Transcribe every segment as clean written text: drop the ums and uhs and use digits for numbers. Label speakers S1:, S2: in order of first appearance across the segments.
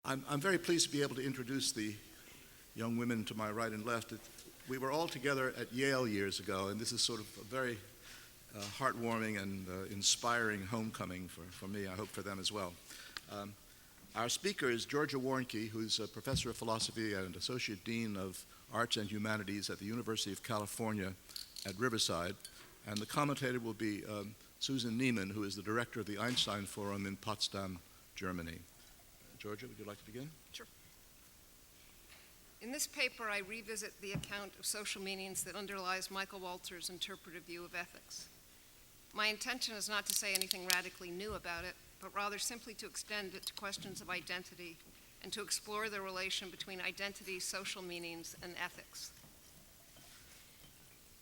S1: I'm very pleased to be able to introduce the young women to my right and left. We were all together at Yale years ago, and this is sort of a very heartwarming and inspiring homecoming for me, I hope for them as well. Our speaker is Georgia Warnke, who's a professor of philosophy and associate dean of arts and humanities at the University of California at Riverside, and the commentator will be Susan Neiman, who is the director of the Einstein Forum in Potsdam, Germany. Georgia, would you like to begin?
S2: Sure. In this paper, I revisit the account of social meanings that underlies Michael Walzer's interpretive view of ethics. My intention is not to say anything radically new about it, but rather simply to extend it to questions of identity and to explore the relation between identity, social meanings, and ethics.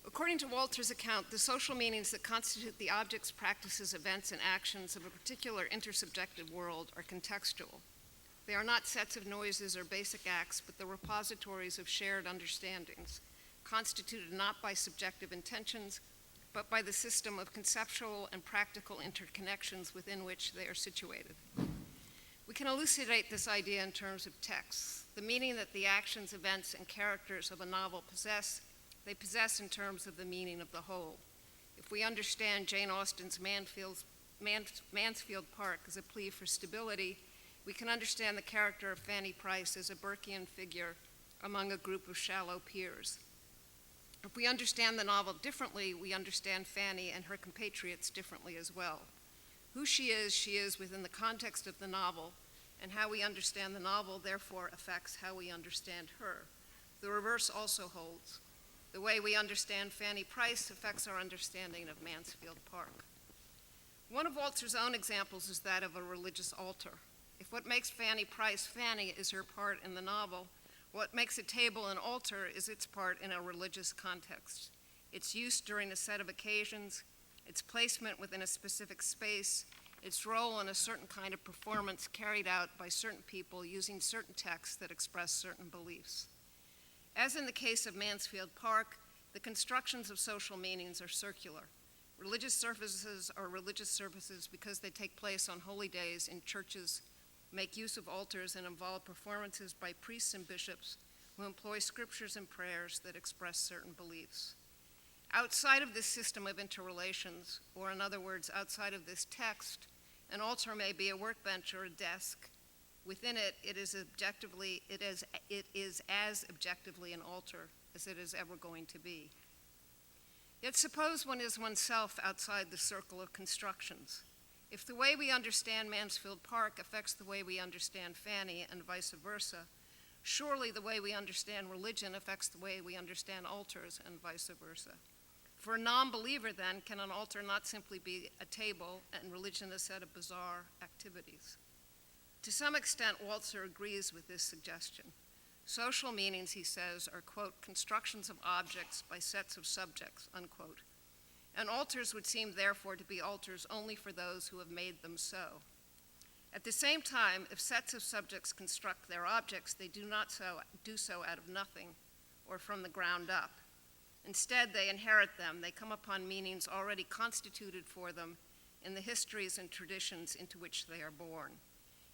S2: According to Walzer's account, the social meanings that constitute the objects, practices, events, and actions of a particular intersubjective world are contextual. They are not sets of noises or basic acts, but the repositories of shared understandings, constituted not by subjective intentions, but by the system of conceptual and practical interconnections within which they are situated. We can elucidate this idea in terms of texts. The meaning that the actions, events, and characters of a novel possess, they possess in terms of the meaning of the whole. If we understand Jane Austen's Mansfield Park as a plea for stability, we can understand the character of Fanny Price as a Burkean figure among a group of shallow peers. If we understand the novel differently, we understand Fanny and her compatriots differently as well. Who she is within the context of the novel, and how we understand the novel, therefore, affects how we understand her. The reverse also holds. The way we understand Fanny Price affects our understanding of Mansfield Park. One of Walzer's own examples is that of a religious altar. If what makes Fanny Price Fanny is her part in the novel, what makes a table an altar is its part in a religious context. Its use during a set of occasions, its placement within a specific space, its role in a certain kind of performance carried out by certain people using certain texts that express certain beliefs. As in the case of Mansfield Park, the constructions of social meanings are circular. Religious services are religious services because they take place on holy days in churches, make use of altars, and involve performances by priests and bishops who employ scriptures and prayers that express certain beliefs. Outside of this system of interrelations, or in other words, outside of this text, an altar may be a workbench or a desk. Within it, it is as objectively an altar as it is ever going to be. Yet suppose one is oneself outside the circle of constructions. If the way we understand Mansfield Park affects the way we understand Fanny and vice versa, surely the way we understand religion affects the way we understand altars and vice versa. For a non-believer, then, can an altar not simply be a table and religion a set of bizarre activities? To some extent, Walzer agrees with this suggestion. Social meanings, he says, are, quote, constructions of objects by sets of subjects, unquote. And altars would seem, therefore, to be altars only for those who have made them so. At the same time, if sets of subjects construct their objects, they do not do so out of nothing or from the ground up. Instead, they inherit them. They come upon meanings already constituted for them in the histories and traditions into which they are born.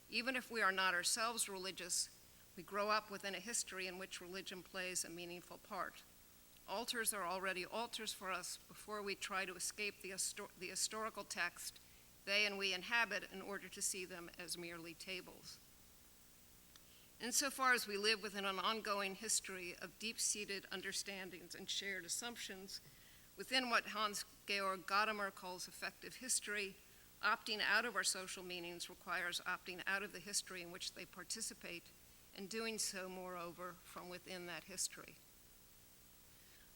S2: Even if we are not ourselves religious, we grow up within a history in which religion plays a meaningful part. Altars are already altars for us before we try to escape the historical text they and we inhabit in order to see them as merely tables. Insofar as we live within an ongoing history of deep-seated understandings and shared assumptions, within what Hans-Georg Gadamer calls effective history, opting out of our social meanings requires opting out of the history in which they participate, and doing so, moreover, from within that history.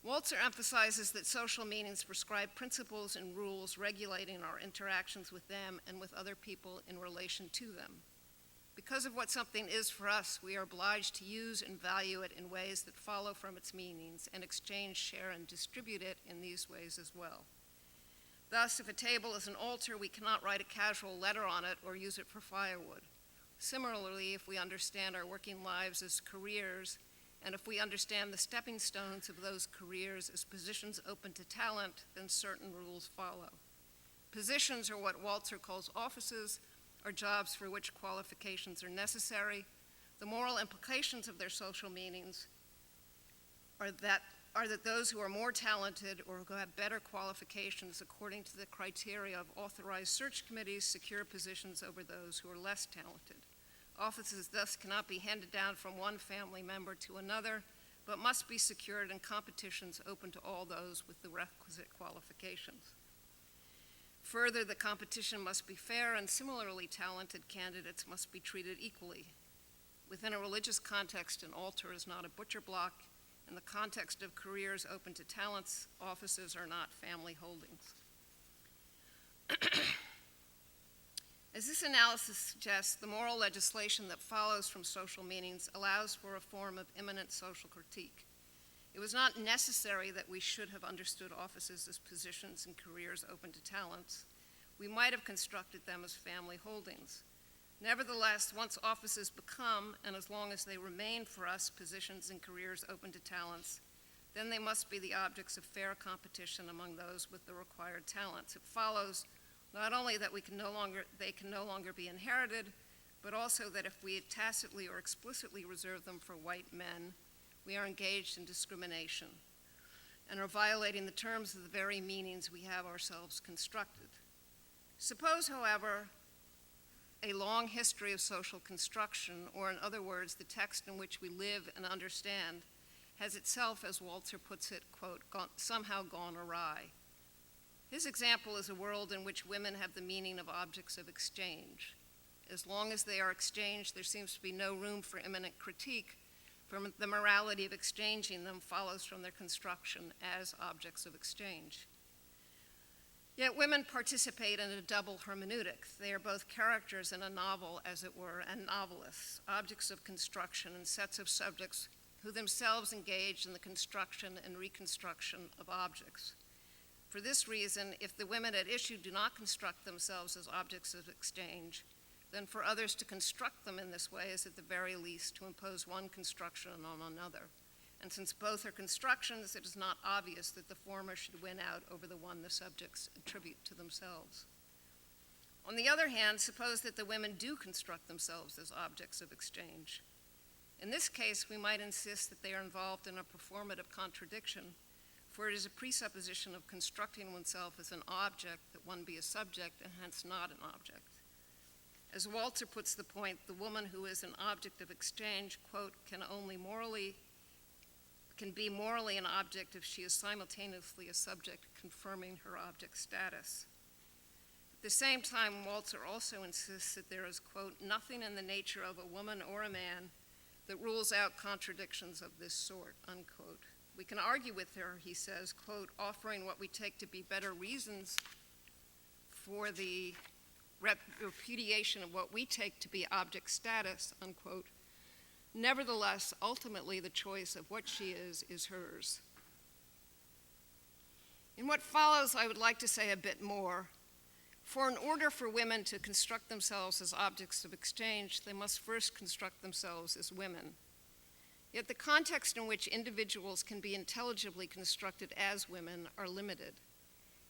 S2: Walzer emphasizes that social meanings prescribe principles and rules regulating our interactions with them and with other people in relation to them. Because of what something is for us, we are obliged to use and value it in ways that follow from its meanings and exchange, share, and distribute it in these ways as well. Thus, if a table is an altar, we cannot write a casual letter on it or use it for firewood. Similarly, if we understand our working lives as careers, and if we understand the stepping stones of those careers as positions open to talent, then certain rules follow. Positions are what Walzer calls offices, or jobs for which qualifications are necessary. The moral implications of their social meanings are that those who are more talented or who have better qualifications according to the criteria of authorized search committees secure positions over those who are less talented. Offices thus cannot be handed down from one family member to another, but must be secured in competitions open to all those with the requisite qualifications. Further, the competition must be fair, and similarly talented candidates must be treated equally. Within a religious context, an altar is not a butcher block. In the context of careers open to talents, offices are not family holdings. As this analysis suggests, the moral legislation that follows from social meanings allows for a form of immanent social critique. It was not necessary that we should have understood offices as positions and careers open to talents. We might have constructed them as family holdings. Nevertheless, once offices become, and as long as they remain for us, positions and careers open to talents, then they must be the objects of fair competition among those with the required talents. It follows not only that they can no longer be inherited, but also that if we tacitly or explicitly reserve them for white men, we are engaged in discrimination and are violating the terms of the very meanings we have ourselves constructed. Suppose, however, a long history of social construction, or in other words, the text in which we live and understand, has itself, as Walzer puts it, quote, somehow gone awry. His example is a world in which women have the meaning of objects of exchange. As long as they are exchanged, there seems to be no room for immanent critique, for the morality of exchanging them follows from their construction as objects of exchange. Yet women participate in a double hermeneutic. They are both characters in a novel, as it were, and novelists, objects of construction and sets of subjects who themselves engage in the construction and reconstruction of objects. For this reason, if the women at issue do not construct themselves as objects of exchange, then for others to construct them in this way is at the very least to impose one construction on another. And since both are constructions, it is not obvious that the former should win out over the one the subjects attribute to themselves. On the other hand, suppose that the women do construct themselves as objects of exchange. In this case, we might insist that they are involved in a performative contradiction, for it is a presupposition of constructing oneself as an object that one be a subject and hence not an object. As Walzer puts the point, the woman who is an object of exchange, quote, can be morally an object if she is simultaneously a subject confirming her object status. At the same time, Walzer also insists that there is, quote, nothing in the nature of a woman or a man that rules out contradictions of this sort, unquote. We can argue with her, he says, quote, offering what we take to be better reasons for the repudiation of what we take to be object status, unquote. Nevertheless, ultimately, the choice of what she is hers. In what follows, I would like to say a bit more. For in order for women to construct themselves as objects of exchange, they must first construct themselves as women. Yet the context in which individuals can be intelligibly constructed as women are limited.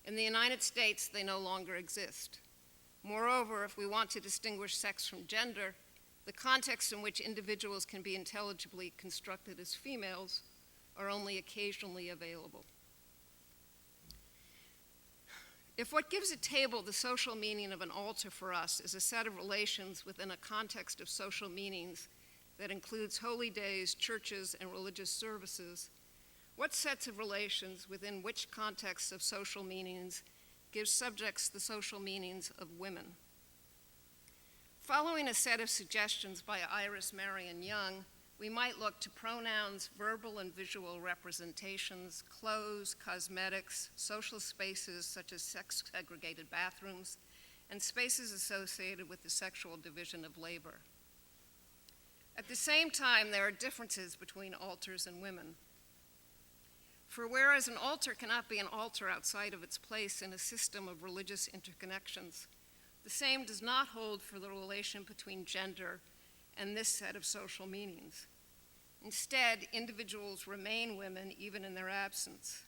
S2: In the United States, they no longer exist. Moreover, if we want to distinguish sex from gender, the context in which individuals can be intelligibly constructed as females are only occasionally available. If what gives a table the social meaning of an altar for us is a set of relations within a context of social meanings that includes holy days, churches, and religious services, what sets of relations within which contexts of social meanings give subjects the social meanings of women? Following a set of suggestions by Iris Marion Young, we might look to pronouns, verbal and visual representations, clothes, cosmetics, social spaces such as sex-segregated bathrooms, and spaces associated with the sexual division of labor. At the same time, there are differences between altars and women. For whereas an altar cannot be an altar outside of its place in a system of religious interconnections, the same does not hold for the relation between gender and this set of social meanings. Instead, individuals remain women even in their absence.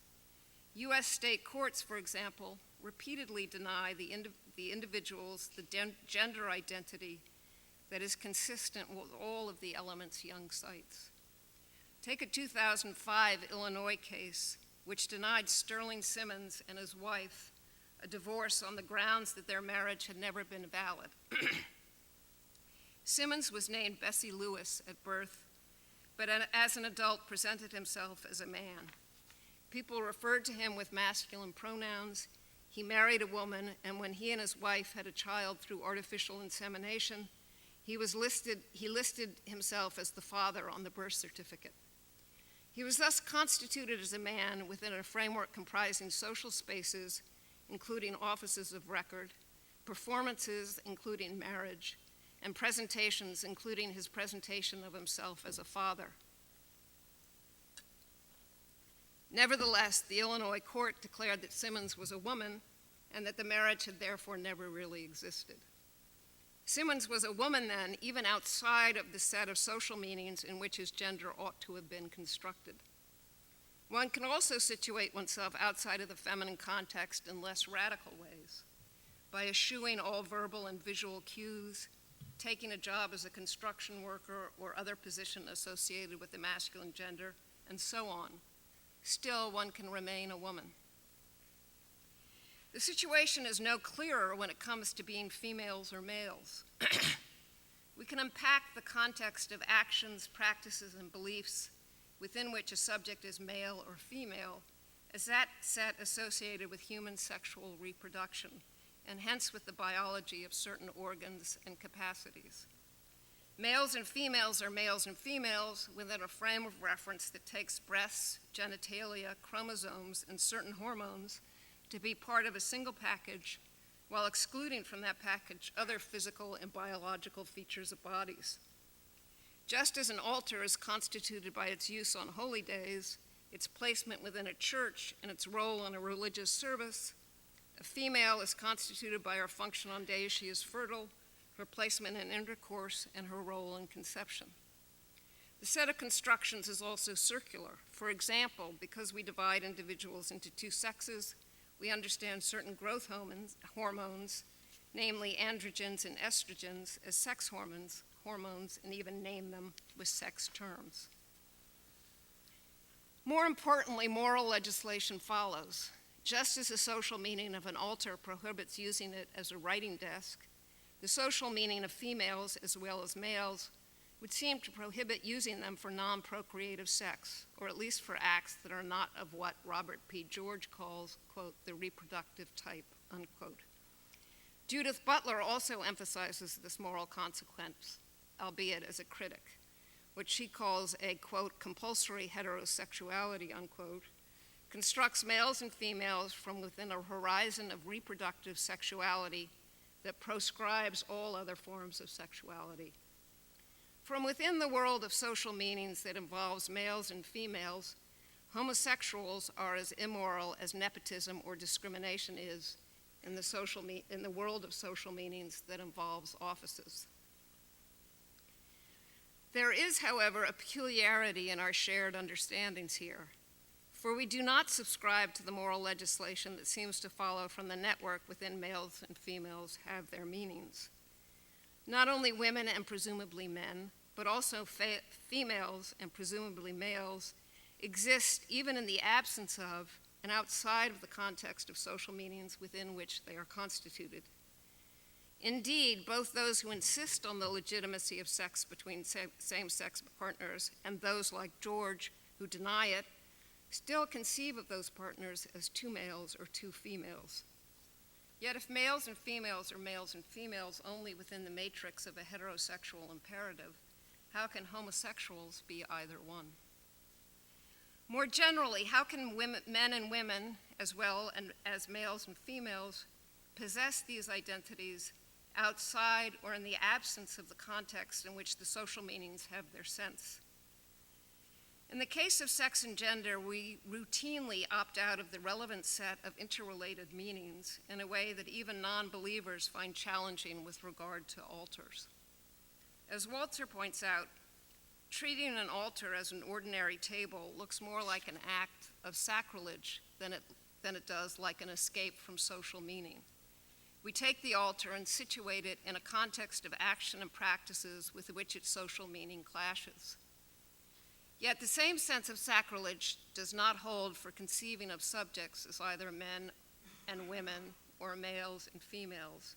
S2: U.S. state courts, for example, repeatedly deny the individuals the gender identity that is consistent with all of the elements Young cites. Take a 2005 Illinois case which denied Sterling Simmons and his wife a divorce on the grounds that their marriage had never been valid. Simmons was named Bessie Lewis at birth, but as an adult presented himself as a man. People referred to him with masculine pronouns. He married a woman, and when he and his wife had a child through artificial insemination, he listed himself as the father on the birth certificate. He was thus constituted as a man within a framework comprising social spaces, including offices of record, performances, including marriage, and presentations, including his presentation of himself as a father. Nevertheless, the Illinois court declared that Simmons was a woman and that the marriage had therefore never really existed. Simmons was a woman then, even outside of the set of social meanings in which his gender ought to have been constructed. One can also situate oneself outside of the feminine context in less radical ways, by eschewing all verbal and visual cues, taking a job as a construction worker or other position associated with the masculine gender, and so on. Still, one can remain a woman. The situation is no clearer when it comes to being females or males. We can unpack the context of actions, practices, and beliefs within which a subject is male or female as that set associated with human sexual reproduction, and hence with the biology of certain organs and capacities. Males and females are males and females within a frame of reference that takes breasts, genitalia, chromosomes, and certain hormones to be part of a single package, while excluding from that package other physical and biological features of bodies. Just as an altar is constituted by its use on holy days, its placement within a church, and its role in a religious service, a female is constituted by her function on days she is fertile, her placement in intercourse, and her role in conception. The set of constructions is also circular. For example, because we divide individuals into two sexes, we understand certain growth hormones, namely androgens and estrogens, as sex hormones, and even name them with sex terms. More importantly, moral legislation follows. Just as the social meaning of an altar prohibits using it as a writing desk, the social meaning of females as well as males would seem to prohibit using them for non-procreative sex, or at least for acts that are not of what Robert P. George calls, quote, the reproductive type, unquote. Judith Butler also emphasizes this moral consequence, albeit as a critic, which she calls a, quote, compulsory heterosexuality, unquote, constructs males and females from within a horizon of reproductive sexuality that proscribes all other forms of sexuality. From within the world of social meanings that involves males and females, homosexuals are as immoral as nepotism or discrimination is in the world of social meanings that involves offices. There is, however, a peculiarity in our shared understandings here, for we do not subscribe to the moral legislation that seems to follow from the network within males and females have their meanings. Not only women and presumably men, but also females and presumably males exist even in the absence of and outside of the context of social meanings within which they are constituted. Indeed, both those who insist on the legitimacy of sex between same-sex partners and those like George who deny it still conceive of those partners as two males or two females. Yet if males and females are males and females only within the matrix of a heterosexual imperative, how can homosexuals be either one? More generally, how can men and women, as well as males and females, possess these identities outside or in the absence of the context in which the social meanings have their sense? In the case of sex and gender, we routinely opt out of the relevant set of interrelated meanings in a way that even non-believers find challenging with regard to altars. As Walzer points out, treating an altar as an ordinary table looks more like an act of sacrilege than it does like an escape from social meaning. We take the altar and situate it in a context of action and practices with which its social meaning clashes. Yet the same sense of sacrilege does not hold for conceiving of subjects as either men and women or males and females.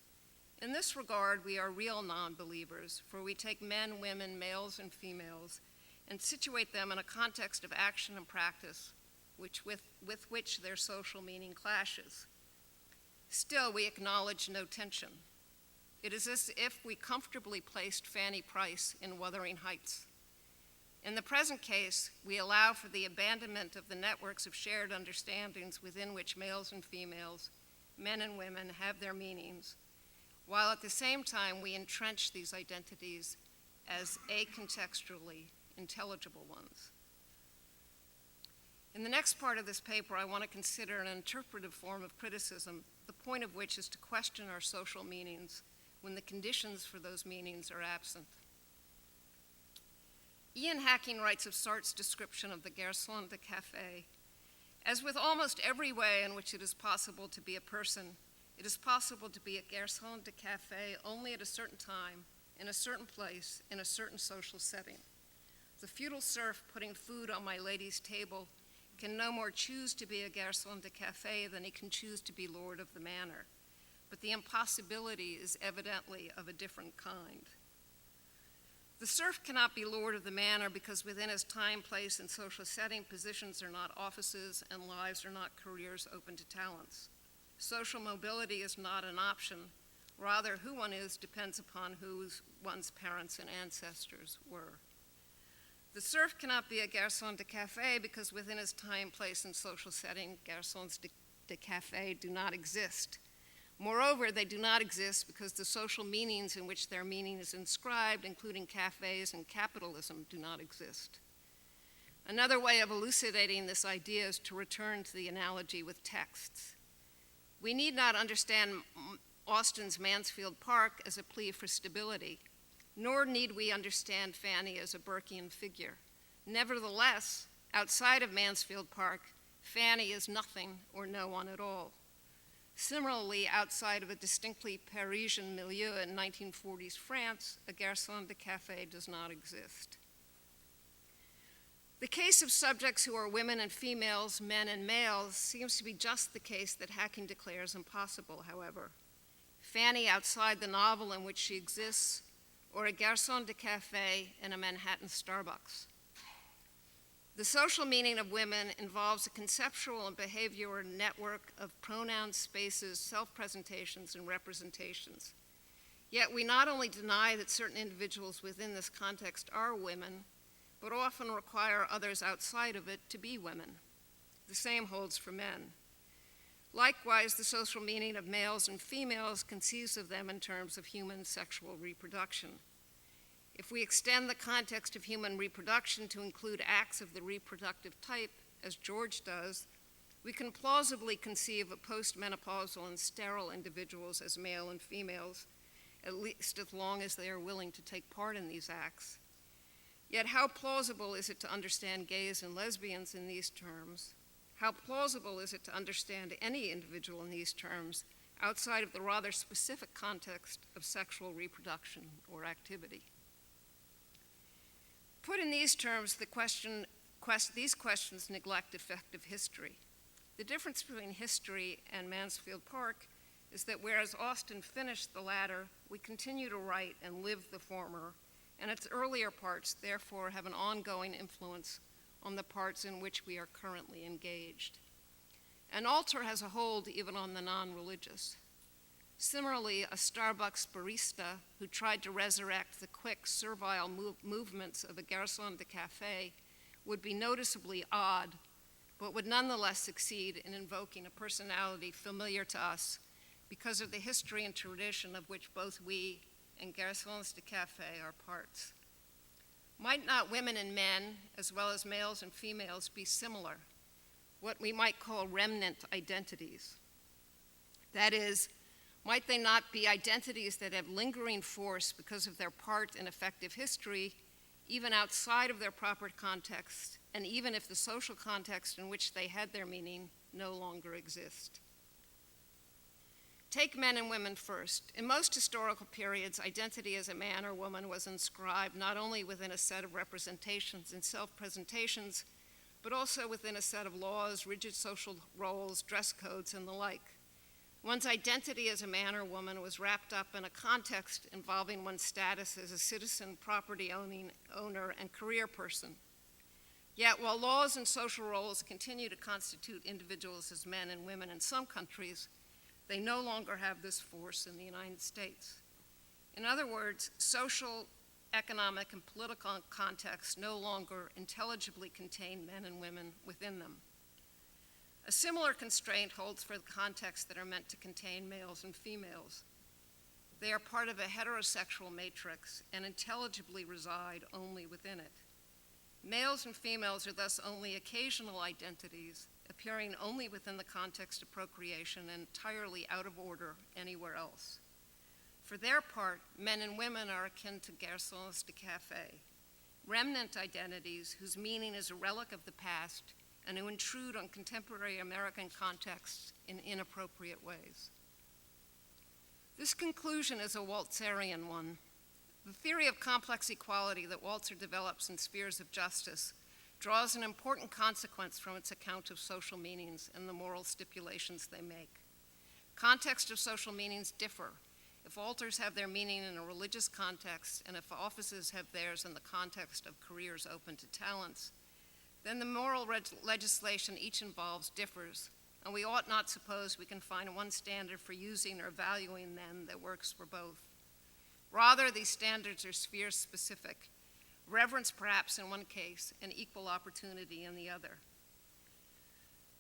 S2: In this regard, we are real non-believers, for we take men, women, males, and females and situate them in a context of action and practice with which their social meaning clashes. Still, we acknowledge no tension. It is as if we comfortably placed Fanny Price in Wuthering Heights. In the present case, we allow for the abandonment of the networks of shared understandings within which males and females, men and women have their meanings, while at the same time we entrench these identities as acontextually intelligible ones. In the next part of this paper, I want to consider an interpretive form of criticism, the point of which is to question our social meanings when the conditions for those meanings are absent. Ian Hacking writes of Sartre's description of the garçon de café, as with almost every way in which it is possible to be a person, it is possible to be a garçon de café only at a certain time, in a certain place, in a certain social setting. The feudal serf putting food on my lady's table can no more choose to be a garçon de café than he can choose to be lord of the manor. But the impossibility is evidently of a different kind. The serf cannot be lord of the manor because within his time, place, and social setting, positions are not offices and lives are not careers open to talents. Social mobility is not an option. Rather, who one is depends upon who one's parents and ancestors were. The serf cannot be a garçon de café because within his time, place, and social setting, garçons de café do not exist. Moreover, they do not exist because the social meanings in which their meaning is inscribed, including cafes and capitalism, do not exist. Another way of elucidating this idea is to return to the analogy with texts. We need not understand Austin's Mansfield Park as a plea for stability, nor need we understand Fanny as a Burkean figure. Nevertheless, outside of Mansfield Park, Fanny is nothing or no one at all. Similarly, outside of a distinctly Parisian milieu in 1940s France, a garçon de café does not exist. The case of subjects who are women and females, men and males, seems to be just the case that Hacking declares impossible, however. Fanny outside the novel in which she exists, or a garçon de café in a Manhattan Starbucks. The social meaning of women involves a conceptual and behavioral network of pronouns, spaces, self-presentations, and representations. Yet we not only deny that certain individuals within this context are women, but often require others outside of it to be women. The same holds for men. Likewise, the social meaning of males and females conceives of them in terms of human sexual reproduction. If we extend the context of human reproduction to include acts of the reproductive type, as George does, we can plausibly conceive of postmenopausal and sterile individuals as male and females, at least as long as they are willing to take part in these acts. Yet how plausible is it to understand gays and lesbians in these terms? How plausible is it to understand any individual in these terms outside of the rather specific context of sexual reproduction or activity? Put in these terms, these questions neglect effective history. The difference between history and Mansfield Park is that whereas Austin finished the latter, we continue to write and live the former, and its earlier parts therefore have an ongoing influence on the parts in which we are currently engaged. An altar has a hold even on the non-religious. Similarly, a Starbucks barista who tried to resurrect the quick, servile movements of a garçon de café would be noticeably odd, but would nonetheless succeed in invoking a personality familiar to us because of the history and tradition of which both we and garçons de café are parts. Might not women and men, as well as males and females, be similar, what we might call remnant identities? That is, might they not be identities that have lingering force because of their part in effective history, even outside of their proper context, and even if the social context in which they had their meaning no longer exists? Take men and women first. In most historical periods, identity as a man or woman was inscribed not only within a set of representations and self-presentations, but also within a set of laws, rigid social roles, dress codes, and the like. One's identity as a man or woman was wrapped up in a context involving one's status as a citizen, property-owning owner, and career person. Yet, while laws and social roles continue to constitute individuals as men and women in some countries, they no longer have this force in the United States. In other words, social, economic, and political contexts no longer intelligibly contain men and women within them. A similar constraint holds for the contexts that are meant to contain males and females. They are part of a heterosexual matrix and intelligibly reside only within it. Males and females are thus only occasional identities, appearing only within the context of procreation and entirely out of order anywhere else. For their part, men and women are akin to garçons de café, remnant identities whose meaning is a relic of the past and who intrude on contemporary American contexts in inappropriate ways. This conclusion is a Walzerian one. The theory of complex equality that Walzer develops in Spheres of Justice draws an important consequence from its account of social meanings and the moral stipulations they make. Context of social meanings differ. If altars have their meaning in a religious context, and if offices have theirs in the context of careers open to talents, then the moral legislation each involves differs, and we ought not suppose we can find one standard for using or valuing them that works for both. Rather, these standards are sphere-specific, reverence perhaps in one case, and equal opportunity in the other.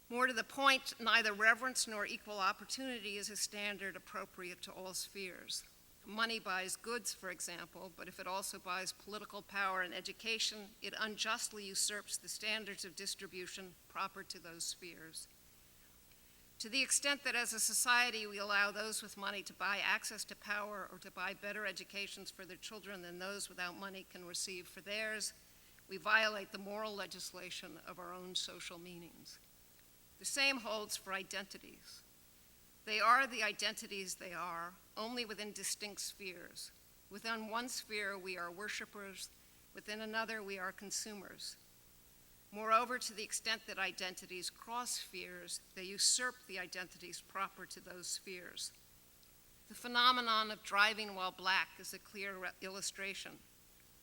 S2: More to the point, neither reverence nor equal opportunity is a standard appropriate to all spheres. Money buys goods, for example, but if it also buys political power and education, it unjustly usurps the standards of distribution proper to those spheres. To the extent that as a society we allow those with money to buy access to power or to buy better educations for their children than those without money can receive for theirs, we violate the moral legislation of our own social meanings. The same holds for identities. They are the identities they are, only within distinct spheres. Within one sphere, we are worshipers. Within another, we are consumers. Moreover, to the extent that identities cross spheres, they usurp the identities proper to those spheres. The phenomenon of driving while black is a clear illustration.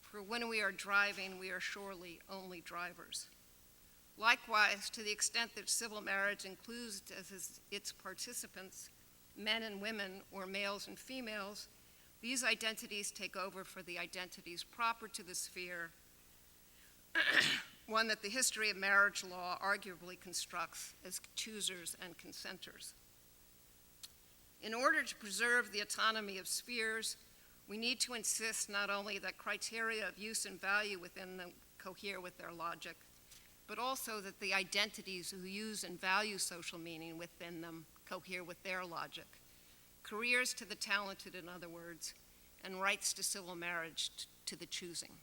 S2: For when we are driving, we are surely only drivers. Likewise, to the extent that civil marriage includes as its participants men and women or males and females, these identities take over for the identities proper to the sphere, one that the history of marriage law arguably constructs as choosers and consenters. In order to preserve the autonomy of spheres, we need to insist not only that criteria of use and value within them cohere with their logic, but also that the identities who use and value social meaning within them cohere with their logic. Careers to the talented, in other words, and rights to civil marriage to the choosing.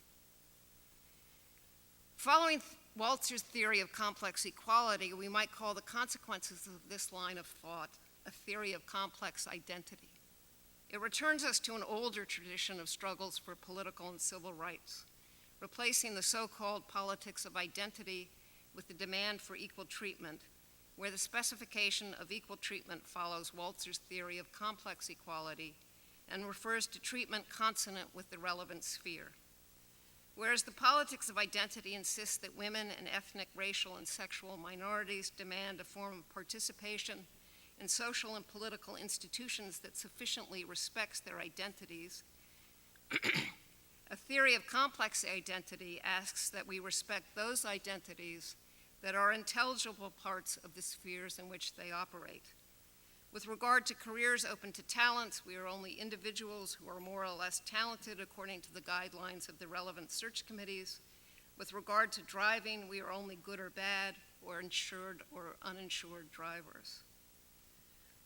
S2: Following Walzer's theory of complex equality, we might call the consequences of this line of thought a theory of complex identity. It returns us to an older tradition of struggles for political and civil rights, replacing the so-called politics of identity with the demand for equal treatment, where the specification of equal treatment follows Walzer's theory of complex equality and refers to treatment consonant with the relevant sphere. Whereas the politics of identity insists that women and ethnic, racial, and sexual minorities demand a form of participation in social and political institutions that sufficiently respects their identities, a theory of complex identity asks that we respect those identities that are intelligible parts of the spheres in which they operate. With regard to careers open to talents, we are only individuals who are more or less talented according to the guidelines of the relevant search committees. With regard to driving, we are only good or bad, or insured or uninsured drivers.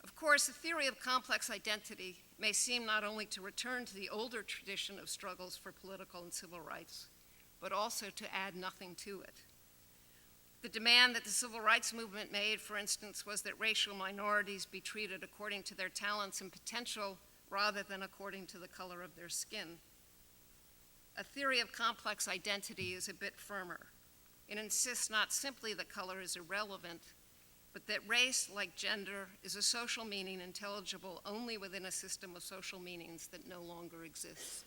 S2: Of course, the theory of complex identity may seem not only to return to the older tradition of struggles for political and civil rights, but also to add nothing to it. The demand that the civil rights movement made, for instance, was that racial minorities be treated according to their talents and potential rather than according to the color of their skin. A theory of complex identity is a bit firmer. It insists not simply that color is irrelevant, but that race, like gender, is a social meaning intelligible only within a system of social meanings that no longer exists.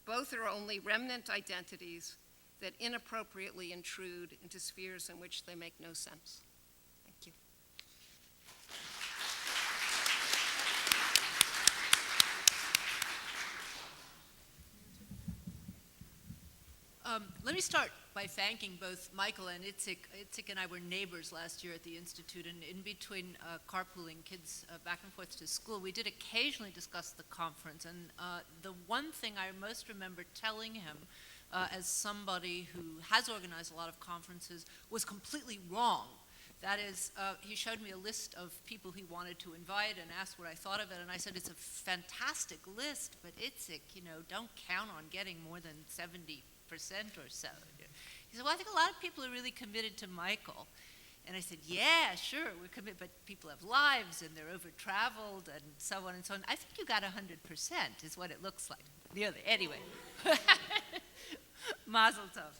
S2: Both are only remnant identities that inappropriately intrude into spheres in which they make no sense. Thank you.
S3: Let me start by thanking both Michael and Itzik. Itzik and I were neighbors last year at the Institute, and in between carpooling kids back and forth to school, we did occasionally discuss the conference. And the one thing I most remember telling him as somebody who has organized a lot of conferences was completely wrong. That is, he showed me a list of people he wanted to invite and asked what I thought of it, and I said, it's a fantastic list, but Itzik, don't count on getting more than 70% or so. He said, well, I think a lot of people are really committed to Michael. And I said, yeah, sure, we're committed, but people have lives and they're over-traveled and so on and so on. I think you got 100% is what it looks like. Anyway, Mazel tov.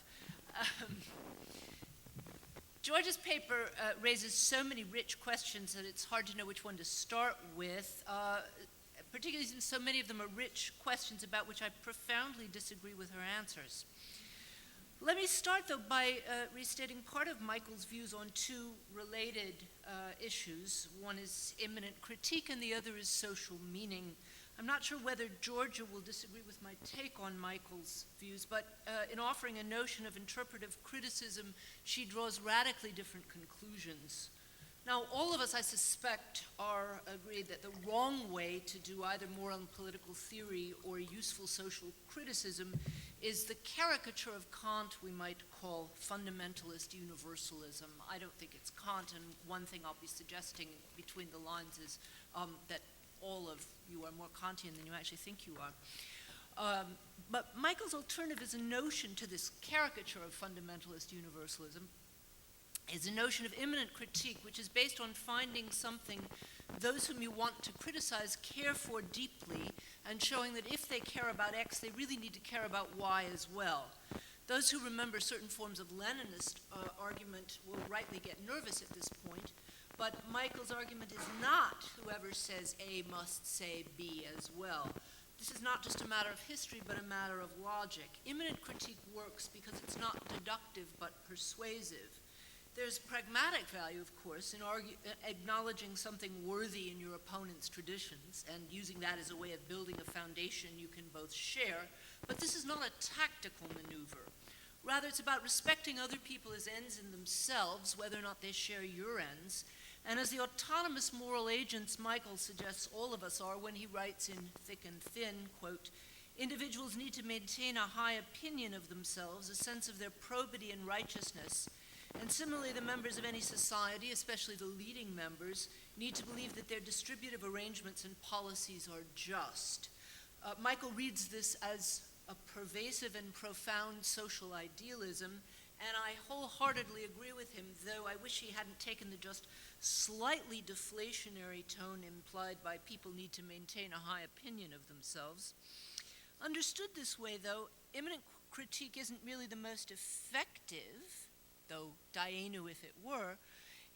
S3: George's paper raises so many rich questions that it's hard to know which one to start with, particularly since so many of them are rich questions about which I profoundly disagree with her answers. Let me start, though, by restating part of Michael's views on two related issues. One is immanent critique, and the other is social meaning. I'm not sure whether Georgia will disagree with my take on Michael's views, but in offering a notion of interpretive criticism, she draws radically different conclusions. Now, all of us, I suspect, are agreed that the wrong way to do either moral and political theory or useful social criticism is the caricature of Kant we might call fundamentalist universalism. I don't think it's Kant, and one thing I'll be suggesting between the lines is that all of you are more Kantian than you actually think you are. But Michael's alternative is a notion to this caricature of fundamentalist universalism is a notion of immanent critique, which is based on finding something those whom you want to criticize care for deeply, and showing that if they care about X, they really need to care about Y as well. Those who remember certain forms of Leninist argument will rightly get nervous at this point, but Michael's argument is not whoever says A must say B as well. This is not just a matter of history, but a matter of logic. Immanent critique works because it's not deductive, but persuasive. There's pragmatic value, of course, in acknowledging something worthy in your opponent's traditions and using that as a way of building a foundation you can both share, but this is not a tactical maneuver. Rather, it's about respecting other people as ends in themselves, whether or not they share your ends, and as the autonomous moral agents Michael suggests all of us are when he writes in Thick and Thin, quote, individuals need to maintain a high opinion of themselves, a sense of their probity and righteousness. And similarly, the members of any society, especially the leading members, need to believe that their distributive arrangements and policies are just. Michael reads this as a pervasive and profound social idealism, and I wholeheartedly agree with him, though I wish he hadn't taken the just slightly deflationary tone implied by people need to maintain a high opinion of themselves. Understood this way, though, immanent critique isn't really the most effective, though Dayenu if it were.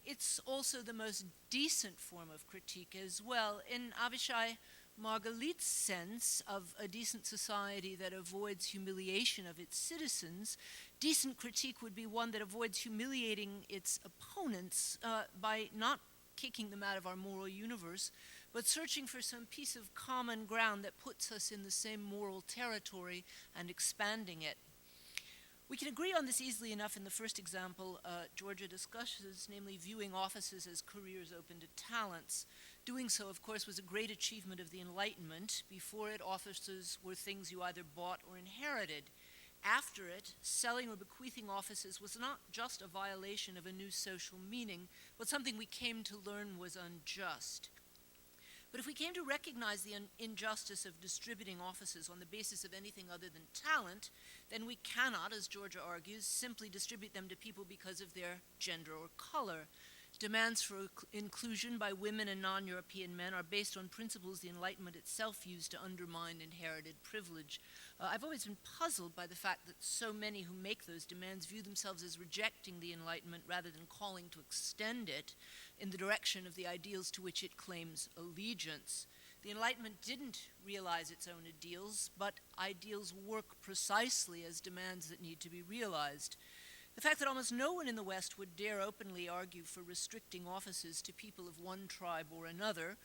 S3: It's also the most decent form of critique as well. In Avishai Margalit's sense of a decent society that avoids humiliation of its citizens, decent critique would be one that avoids humiliating its opponents by not kicking them out of our moral universe, but searching for some piece of common ground that puts us in the same moral territory and expanding it. We can agree on this easily enough in the first example Georgia discusses, namely viewing offices as careers open to talents. Doing so, of course, was a great achievement of the Enlightenment. Before it, offices were things you either bought or inherited. After it, selling or bequeathing offices was not just a violation of a new social meaning, but something we came to learn was unjust. But if we came to recognize the injustice of distributing offices on the basis of anything other than talent, then we cannot, as Georgia argues, simply distribute them to people because of their gender or color. Demands for inclusion by women and non-European men are based on principles the Enlightenment itself used to undermine inherited privilege. I've always been puzzled by the fact that so many who make those demands view themselves as rejecting the Enlightenment rather than calling to extend it in the direction of the ideals to which it claims allegiance. The Enlightenment didn't realize its own ideals, but ideals work precisely as demands that need to be realized. The fact that almost no one in the West would dare openly argue for restricting offices to people of one tribe or another,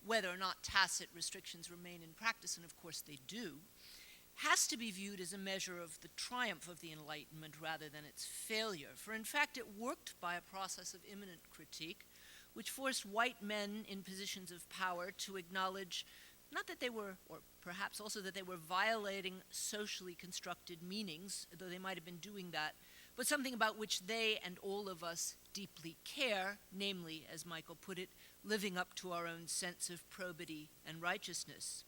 S3: whether or not tacit restrictions remain in practice, and of course they do, has to be viewed as a measure of the triumph of the Enlightenment rather than its failure. For in fact, it worked by a process of immanent critique, which forced white men in positions of power to acknowledge not that they were, or perhaps also that they were violating socially constructed meanings, though they might have been doing that, but something about which they and all of us deeply care, namely, as Michael put it, living up to our own sense of probity and righteousness.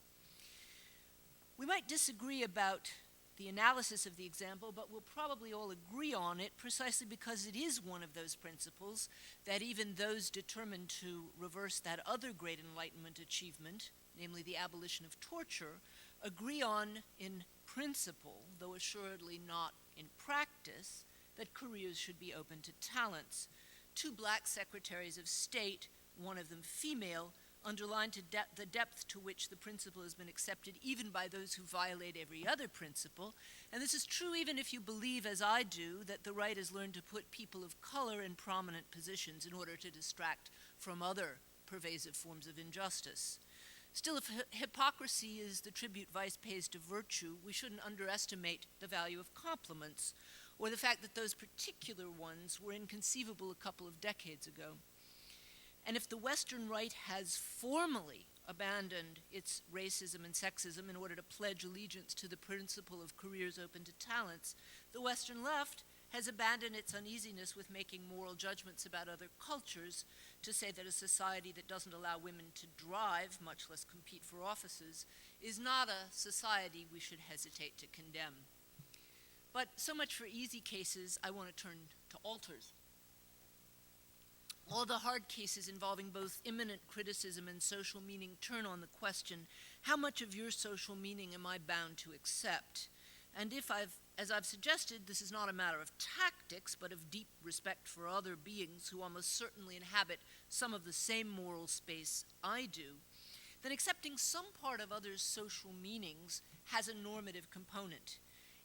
S3: We might disagree about the analysis of the example, but we'll probably all agree on it precisely because it is one of those principles that even those determined to reverse that other great Enlightenment achievement, namely the abolition of torture, agree on in principle, though assuredly not in practice, that careers should be open to talents. Two black secretaries of state, one of them female, underlined the depth to which the principle has been accepted even by those who violate every other principle. And this is true even if you believe, as I do, that the right has learned to put people of color in prominent positions in order to distract from other pervasive forms of injustice. Still, if hypocrisy is the tribute vice pays to virtue, we shouldn't underestimate the value of compliments, or the fact that those particular ones were inconceivable a couple of decades ago. And if the Western right has formally abandoned its racism and sexism in order to pledge allegiance to the principle of careers open to talents, the Western left has abandoned its uneasiness with making moral judgments about other cultures to say that a society that doesn't allow women to drive, much less compete for offices, is not a society we should hesitate to condemn. But so much for easy cases, I want to turn to alters. All the hard cases involving both immanent criticism and social meaning turn on the question, how much of your social meaning am I bound to accept? And if as I've suggested, this is not a matter of tactics, but of deep respect for other beings who almost certainly inhabit some of the same moral space I do, then accepting some part of others' social meanings has a normative component.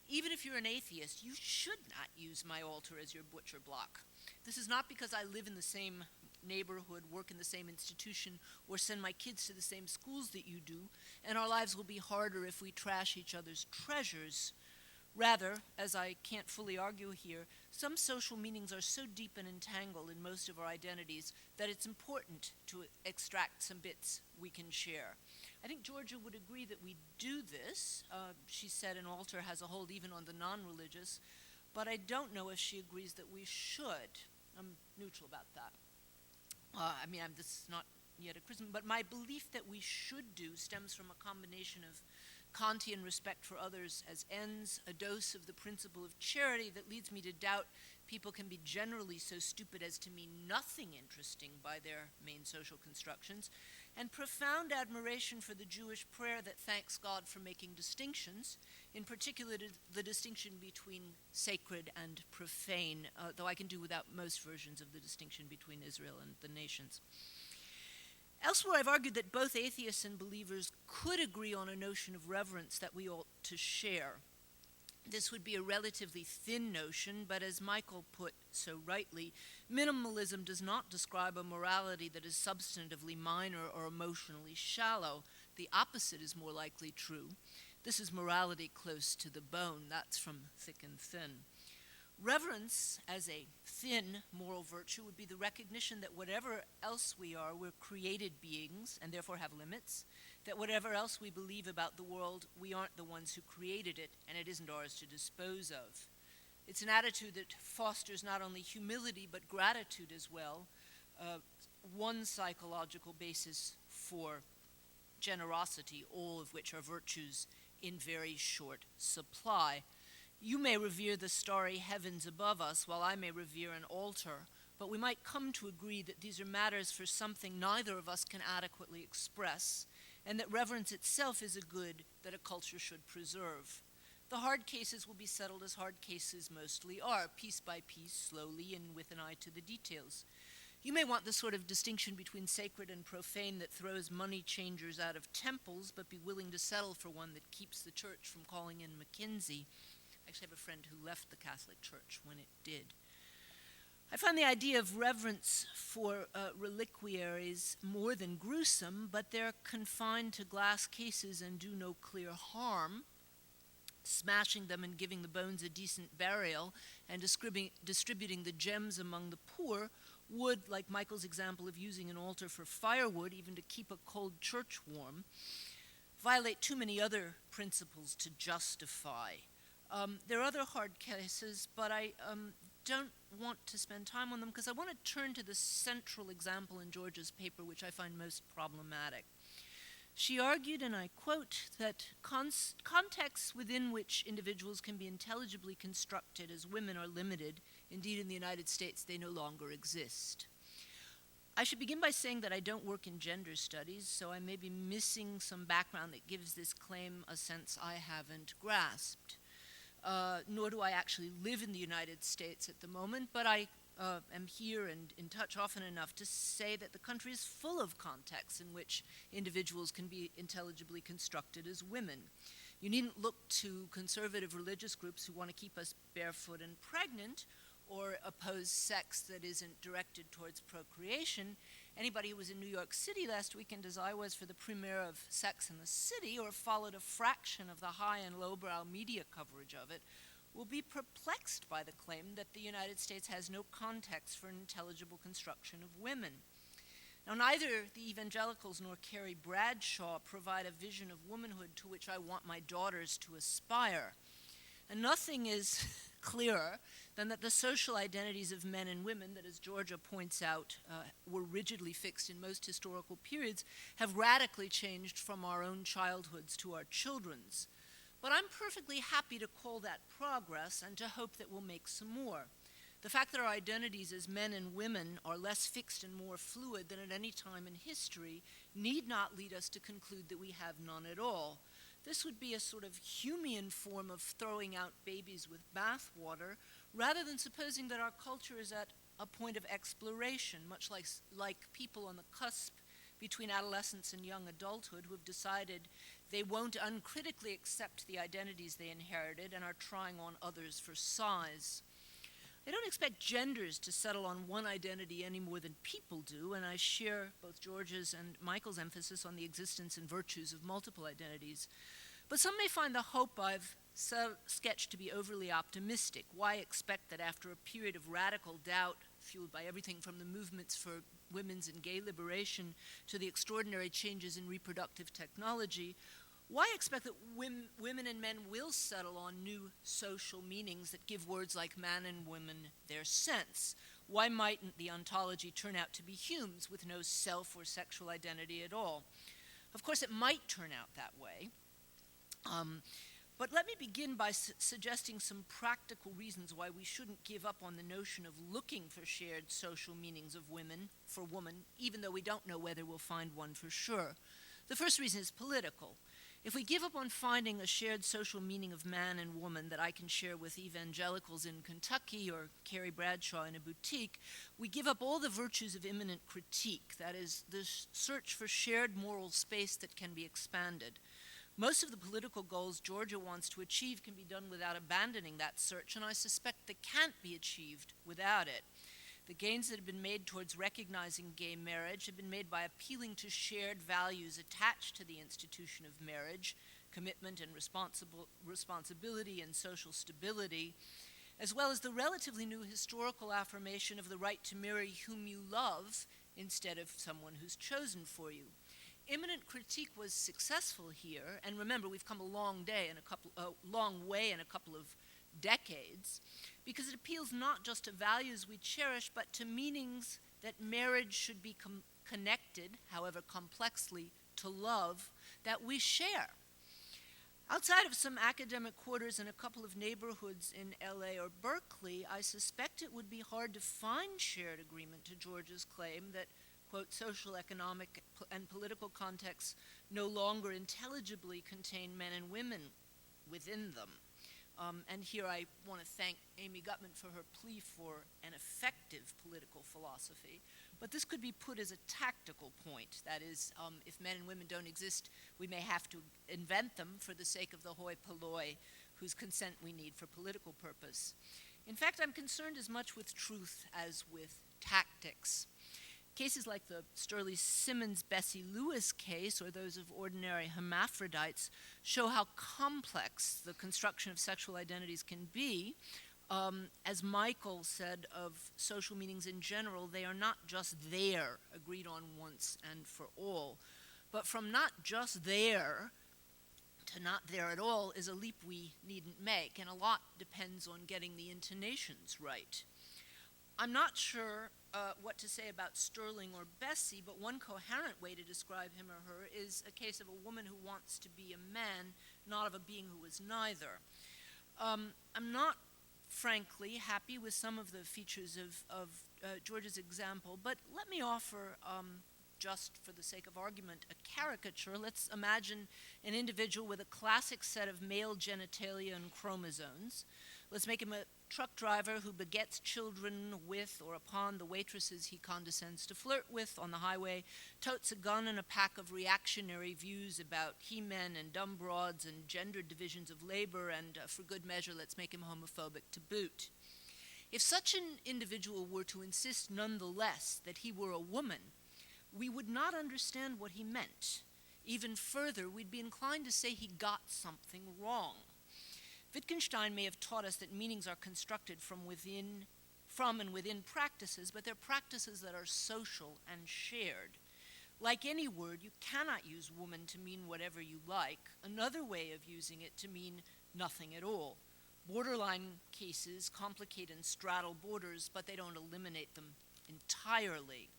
S3: Even if you're an atheist, you should not use my altar as your butcher block. This is not because I live in the same neighborhood, work in the same institution, or send my kids to the same schools that you do, and our lives will be harder if we trash each other's treasures. Rather, as I can't fully argue here, some social meanings are so deep and entangled in most of our identities that it's important to extract some bits we can share. I think Georgia would agree that we do this. She said an altar has a hold even on the non-religious, but I don't know if she agrees that we should. I'm neutral about that. This is not yet a criticism, but my belief that we should do stems from a combination of Kantian respect for others as ends, a dose of the principle of charity that leads me to doubt people can be generally so stupid as to mean nothing interesting by their main social constructions, and profound admiration for the Jewish prayer that thanks God for making distinctions, in particular the distinction between sacred and profane, though I can do without most versions of the distinction between Israel and the nations. Elsewhere, I've argued that both atheists and believers could agree on a notion of reverence that we ought to share. This would be a relatively thin notion, but as Michael put so rightly, minimalism does not describe a morality that is substantively minor or emotionally shallow. The opposite is more likely true. This is morality close to the bone. That's from Thick and Thin. Reverence, as a thin moral virtue, would be the recognition that whatever else we are, we're created beings and therefore have limits, that whatever else we believe about the world, we aren't the ones who created it, and it isn't ours to dispose of. It's an attitude that fosters not only humility but gratitude as well, one psychological basis for generosity, all of which are virtues in very short supply. You may revere the starry heavens above us, while I may revere an altar, but we might come to agree that these are matters for something neither of us can adequately express, and that reverence itself is a good that a culture should preserve. The hard cases will be settled as hard cases mostly are, piece by piece, slowly, and with an eye to the details. You may want the sort of distinction between sacred and profane that throws money changers out of temples, but be willing to settle for one that keeps the church from calling in McKinsey. I actually have a friend who left the Catholic Church when it did. I find the idea of reverence for reliquaries more than gruesome, but they're confined to glass cases and do no clear harm. Smashing them and giving the bones a decent burial and distributing the gems among the poor would, like Michael's example of using an altar for firewood, even to keep a cold church warm, violate too many other principles to justify. There are other hard cases, but I don't want to spend time on them because I want to turn to the central example in Georgia's paper, which I find most problematic. She argued, and I quote, that contexts within which individuals can be intelligibly constructed as women are limited. Indeed, in the United States, they no longer exist. I should begin by saying that I don't work in gender studies, so I may be missing some background that gives this claim a sense I haven't grasped. Nor do I actually live in the United States at the moment, but I am here and in touch often enough to say that the country is full of contexts in which individuals can be intelligibly constructed as women. You needn't look to conservative religious groups who want to keep us barefoot and pregnant or oppose sex that isn't directed towards procreation. Anybody who was in New York City last weekend, as I was, for the premiere of Sex and the City, or followed a fraction of the high and lowbrow media coverage of it, will be perplexed by the claim that the United States has no context for an intelligible construction of women. Now, neither the evangelicals nor Carrie Bradshaw provide a vision of womanhood to which I want my daughters to aspire. And nothing is clearer than that the social identities of men and women that, as Georgia points out, were rigidly fixed in most historical periods, have radically changed from our own childhoods to our children's. But I'm perfectly happy to call that progress and to hope that we'll make some more. The fact that our identities as men and women are less fixed and more fluid than at any time in history need not lead us to conclude that we have none at all. This would be a sort of Humean form of throwing out babies with bathwater, rather than supposing that our culture is at a point of exploration, much like people on the cusp between adolescence and young adulthood who have decided they won't uncritically accept the identities they inherited and are trying on others for size. I don't expect genders to settle on one identity any more than people do, and I share both George's and Michael's emphasis on the existence and virtues of multiple identities. But some may find the hope I've sketched to be overly optimistic. Why expect that after a period of radical doubt, fueled by everything from the movements for women's and gay liberation to the extraordinary changes in reproductive technology, why expect that women and men will settle on new social meanings that give words like man and woman their sense? Why mightn't the ontology turn out to be Hume's with no self or sexual identity at all? Of course, it might turn out that way. But let me begin by suggesting some practical reasons why we shouldn't give up on the notion of looking for shared social meanings of women for woman, even though we don't know whether we'll find one for sure. The first reason is political. If we give up on finding a shared social meaning of man and woman that I can share with evangelicals in Kentucky or Carrie Bradshaw in a boutique, we give up all the virtues of immanent critique, that is, the search for shared moral space that can be expanded. Most of the political goals Georgia wants to achieve can be done without abandoning that search, and I suspect they can't be achieved without it. The gains that have been made towards recognizing gay marriage have been made by appealing to shared values attached to the institution of marriage, commitment and responsibility and social stability, as well as the relatively new historical affirmation of the right to marry whom you love instead of someone who's chosen for you. Immanent critique was successful here, and remember, we've come a long way in a couple of decades, because it appeals not just to values we cherish, but to meanings that marriage should be connected, however complexly, to love that we share. Outside of some academic quarters in a couple of neighborhoods in LA or Berkeley, I suspect it would be hard to find shared agreement to George's claim that, quote, social, economic, and political contexts no longer intelligibly contain men and women within them. And here I want to thank Amy Gutman for her plea for an effective political philosophy. But this could be put as a tactical point. That is, if men and women don't exist, we may have to invent them for the sake of the hoi polloi, whose consent we need for political purpose. In fact, I'm concerned as much with truth as with tactics. Cases like the Sturley-Simmons-Bessie Lewis case, or those of ordinary hermaphrodites, show how complex the construction of sexual identities can be. As Michael said of social meanings in general, they are not just there, agreed on once and for all. But from not just there to not there at all is a leap we needn't make, and a lot depends on getting the intonations right. I'm not sure what to say about Sterling or Bessie, but one coherent way to describe him or her is a case of a woman who wants to be a man, not of a being who is neither. I'm not, frankly, happy with some of the features of George's example, but let me offer, just for the sake of argument, a caricature. Let's imagine an individual with a classic set of male genitalia and chromosomes. Let's make him a truck driver who begets children with or upon the waitresses he condescends to flirt with on the highway, totes a gun and a pack of reactionary views about he-men and dumb broads and gendered divisions of labor, and for good measure, let's make him homophobic to boot. If such an individual were to insist nonetheless that he were a woman, we would not understand what he meant. Even further, we'd be inclined to say he got something wrong. Wittgenstein may have taught us that meanings are constructed from and within practices, but they're practices that are social and shared. Like any word, you cannot use woman to mean whatever you like. Another way of using it to mean nothing at all. Borderline cases complicate and straddle borders, but they don't eliminate them entirely.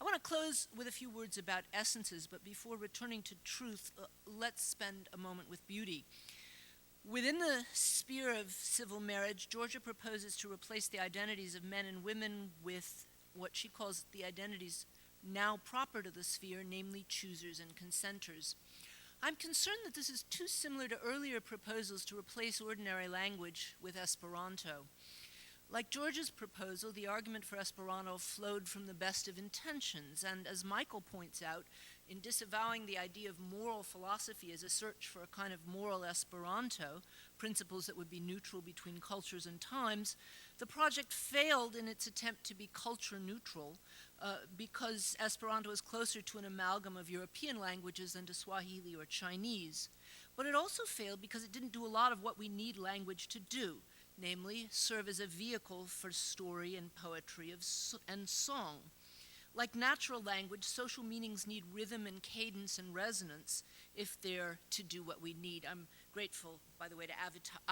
S3: I want to close with a few words about essences, but before returning to truth, let's spend a moment with beauty. Within the sphere of civil marriage, Georgia proposes to replace the identities of men and women with what she calls the identities now proper to the sphere, namely choosers and consenters. I'm concerned that this is too similar to earlier proposals to replace ordinary language with Esperanto. Like George's proposal, the argument for Esperanto flowed from the best of intentions, and as Michael points out, in disavowing the idea of moral philosophy as a search for a kind of moral Esperanto, principles that would be neutral between cultures and times, the project failed in its attempt to be culture neutral because Esperanto is closer to an amalgam of European languages than to Swahili or Chinese. But it also failed because it didn't do a lot of what we need language to do, namely serve as a vehicle for story and poetry and song. Like natural language, social meanings need rhythm and cadence and resonance if they're to do what we need. I'm grateful, by the way, to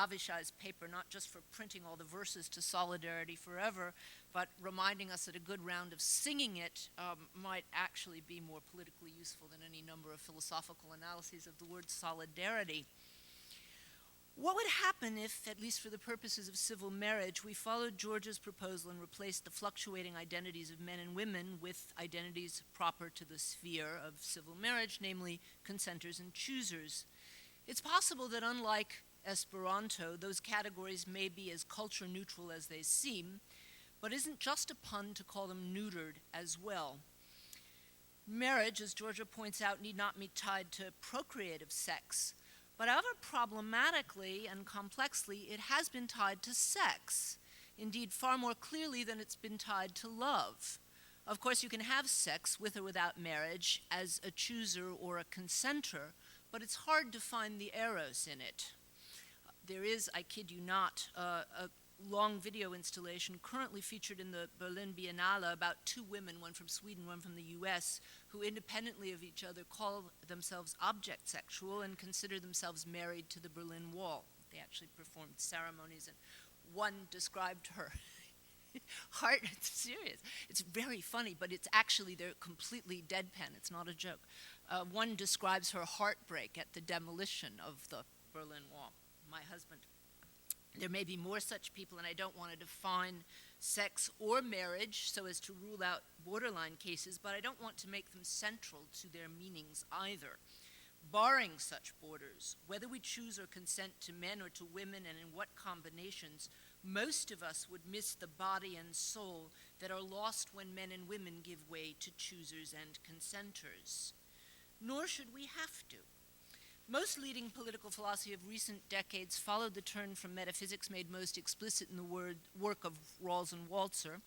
S3: Avishai's paper, not just for printing all the verses to Solidarity Forever, but reminding us that a good round of singing it might actually be more politically useful than any number of philosophical analyses of the word solidarity. What would happen if, at least for the purposes of civil marriage, we followed George's proposal and replaced the fluctuating identities of men and women with identities proper to the sphere of civil marriage, namely consenters and choosers? It's possible that unlike Esperanto, those categories may be as culture neutral as they seem, but isn't just a pun to call them neutered as well. Marriage, as Georgia points out, need not be tied to procreative sex. But however problematically and complexly, it has been tied to sex, indeed far more clearly than it's been tied to love. Of course, you can have sex with or without marriage as a chooser or a consenter, but it's hard to find the eros in it. There is, I kid you not, a long video installation currently featured in the Berlin Biennale about two women, one from Sweden, one from the US, who independently of each other call themselves object sexual and consider themselves married to the Berlin Wall. They actually performed ceremonies, and one described her It's serious. It's very funny, but it's actually, they're completely deadpan. It's not a joke. One describes her heartbreak at the demolition of the Berlin Wall. My husband. There may be more such people, and I don't want to define sex or marriage so as to rule out borderline cases, but I don't want to make them central to their meanings either. Barring such borders, whether we choose or consent to men or to women and in what combinations, most of us would miss the body and soul that are lost when men and women give way to choosers and consenters. Nor should we have to. Most leading political philosophy of recent decades followed the turn from metaphysics made most explicit in the work of Rawls and Walzer.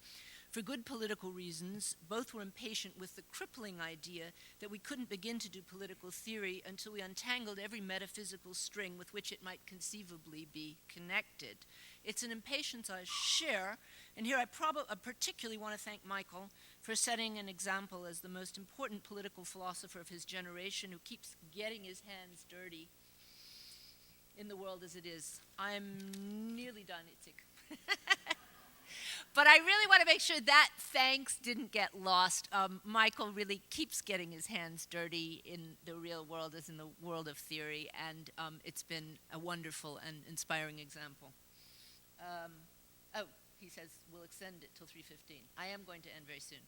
S3: For good political reasons, both were impatient with the crippling idea that we couldn't begin to do political theory until we untangled every metaphysical string with which it might conceivably be connected. It's an impatience I share, and here I particularly want to thank Michael for setting an example as the most important political philosopher of his generation who keeps getting his hands dirty in the world as it is. I'm nearly done, Itzik. But I really want to make sure that thanks didn't get lost. Michael really keeps getting his hands dirty in the real world as in the world of theory, and it's been a wonderful and inspiring example. He says we'll extend it till 3:15. I am going to end very soon.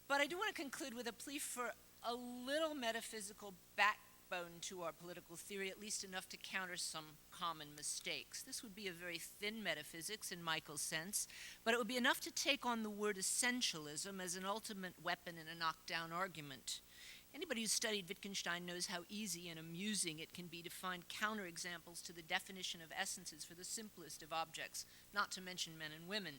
S3: But I do want to conclude with a plea for a little metaphysical backbone to our political theory, at least enough to counter some common mistakes. This would be a very thin metaphysics in Michael's sense, but it would be enough to take on the word essentialism as an ultimate weapon in a knockdown argument. Anybody who's studied Wittgenstein knows how easy and amusing it can be to find counterexamples to the definition of essences for the simplest of objects, not to mention men and women.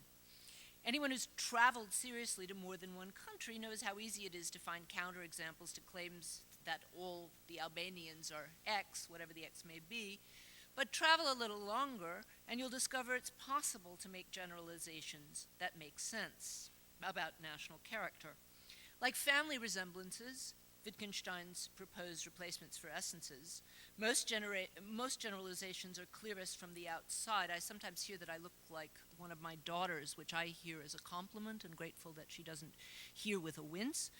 S3: Anyone who's traveled seriously to more than one country knows how easy it is to find counterexamples to claims that all the Albanians are X, whatever the X may be. But travel a little longer, and you'll discover it's possible to make generalizations that make sense about national character. Like family resemblances, Wittgenstein's proposed replacements for essences, most generalizations are clearest from the outside. I sometimes hear that I look like one of my daughters, which I hear as a compliment and grateful that she doesn't hear with a wince.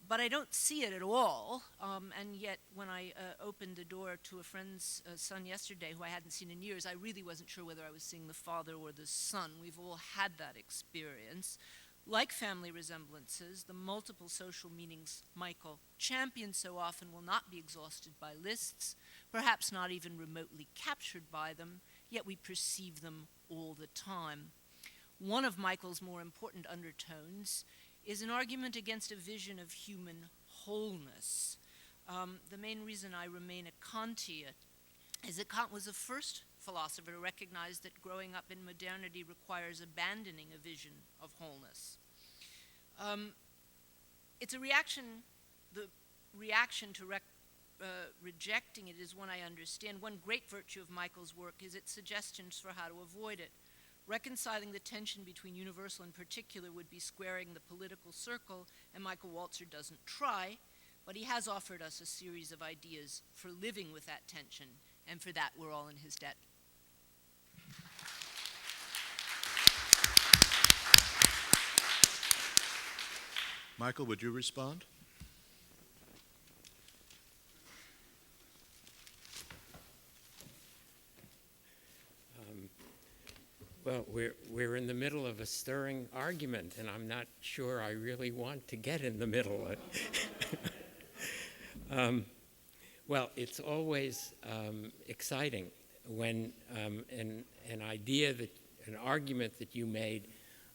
S3: But I don't see it at all, and yet when I opened the door to a friend's son yesterday who I hadn't seen in years, I really wasn't sure whether I was seeing the father or the son. We've all had that experience. Like family resemblances, the multiple social meanings Michael champions so often will not be exhausted by lists, perhaps not even remotely captured by them, yet we perceive them all the time. One of Michael's more important undertones is an argument against a vision of human wholeness. The main reason I remain a Kantian is that Kant was the first philosopher to recognize that growing up in modernity requires abandoning a vision of wholeness. It's a reaction, the reaction to rejecting it is one I understand. One great virtue of Michael's work is its suggestions for how to avoid it. Reconciling the tension between universal and particular would be squaring the political circle, and Michael Walzer doesn't try, but he has offered us a series of ideas for living with that tension, and for that we're all in his debt.
S1: Michael, would you respond?
S4: Well, we're in the middle of a stirring argument, and I'm not sure I really want to get in the middle. Well, it's always exciting when an idea that an argument that you made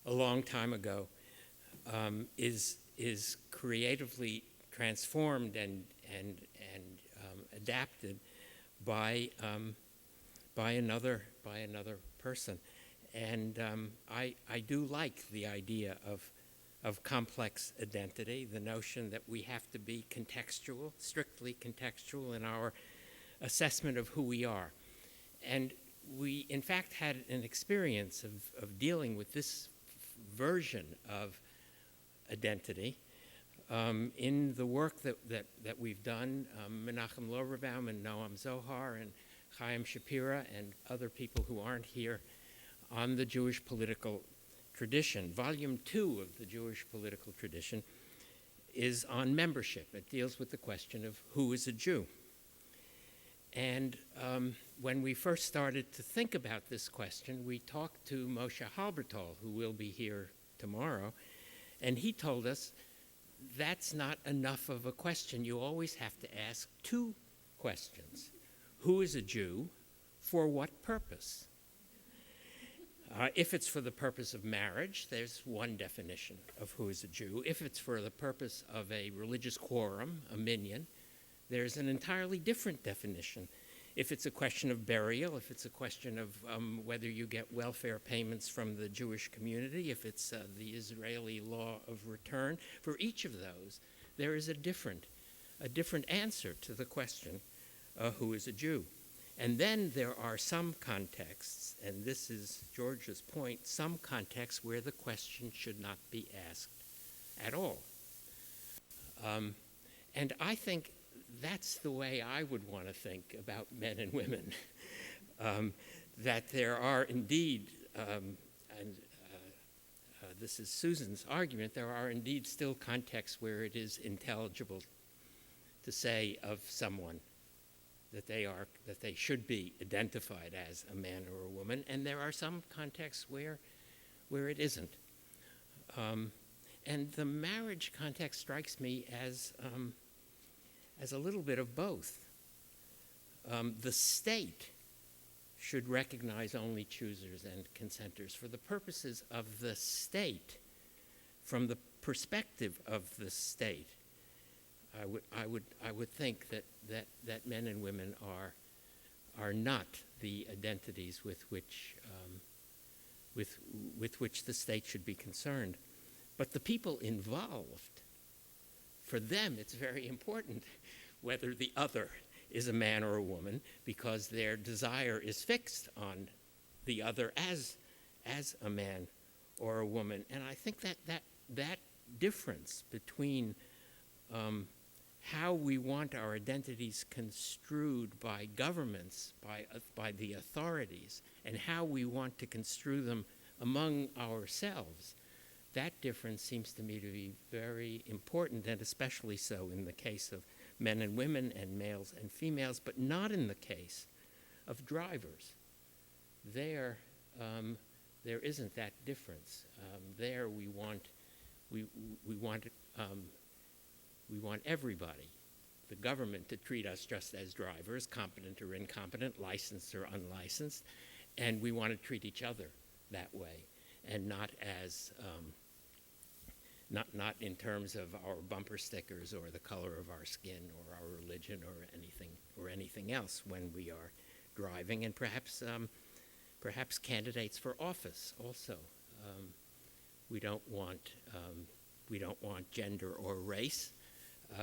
S4: a long time ago is creatively transformed and adapted by another person. And I do like the idea of complex identity, the notion that we have to be contextual, strictly contextual in our assessment of who we are. And we, in fact, had an experience of dealing with this version of identity in the work that we've done, Menachem Loberbaum and Noam Zohar and Chaim Shapira and other people who aren't here on the Jewish political tradition. Volume 2 of the Jewish political tradition is on membership. It deals with the question of who is a Jew. And when we first started to think about this question, we talked to Moshe Halbertal, who will be here tomorrow, and he told us that's not enough of a question. You always have to ask two questions. Who is a Jew? For what purpose? If it's for the purpose of marriage, there's one definition of who is a Jew. If it's for the purpose of a religious quorum, a minyan, there's an entirely different definition. If it's a question of burial, if it's a question of whether you get welfare payments from the Jewish community, if it's the Israeli law of return, for each of those, there is a different answer to the question, who is a Jew? And then there are some contexts, and this is George's point, some contexts where the question should not be asked at all. And I think that's the way I would want to think about men and women, that there are indeed, this is Susan's argument, there are indeed still contexts where it is intelligible to say of someone that they should be identified as a man or a woman, and there are some contexts where it isn't. And the marriage context strikes me as a little bit of both. The state should recognize only choosers and consenters for the purposes of the state, from the perspective of the state. I would think that men and women are not the identities with which the state should be concerned, but the people involved, for them it's very important whether the other is a man or a woman, because their desire is fixed on the other as a man or a woman. And I think that difference between how we want our identities construed by governments, by the authorities, and how we want to construe them among ourselves, that difference seems to me to be very important, and especially so in the case of men and women and males and females, but not in the case of drivers. There isn't that difference. There we want everybody, the government, to treat us just as drivers, competent or incompetent, licensed or unlicensed, and we want to treat each other that way, and not as not in terms of our bumper stickers or the color of our skin or our religion or anything else when we are driving, and perhaps candidates for office also. We don't want gender or race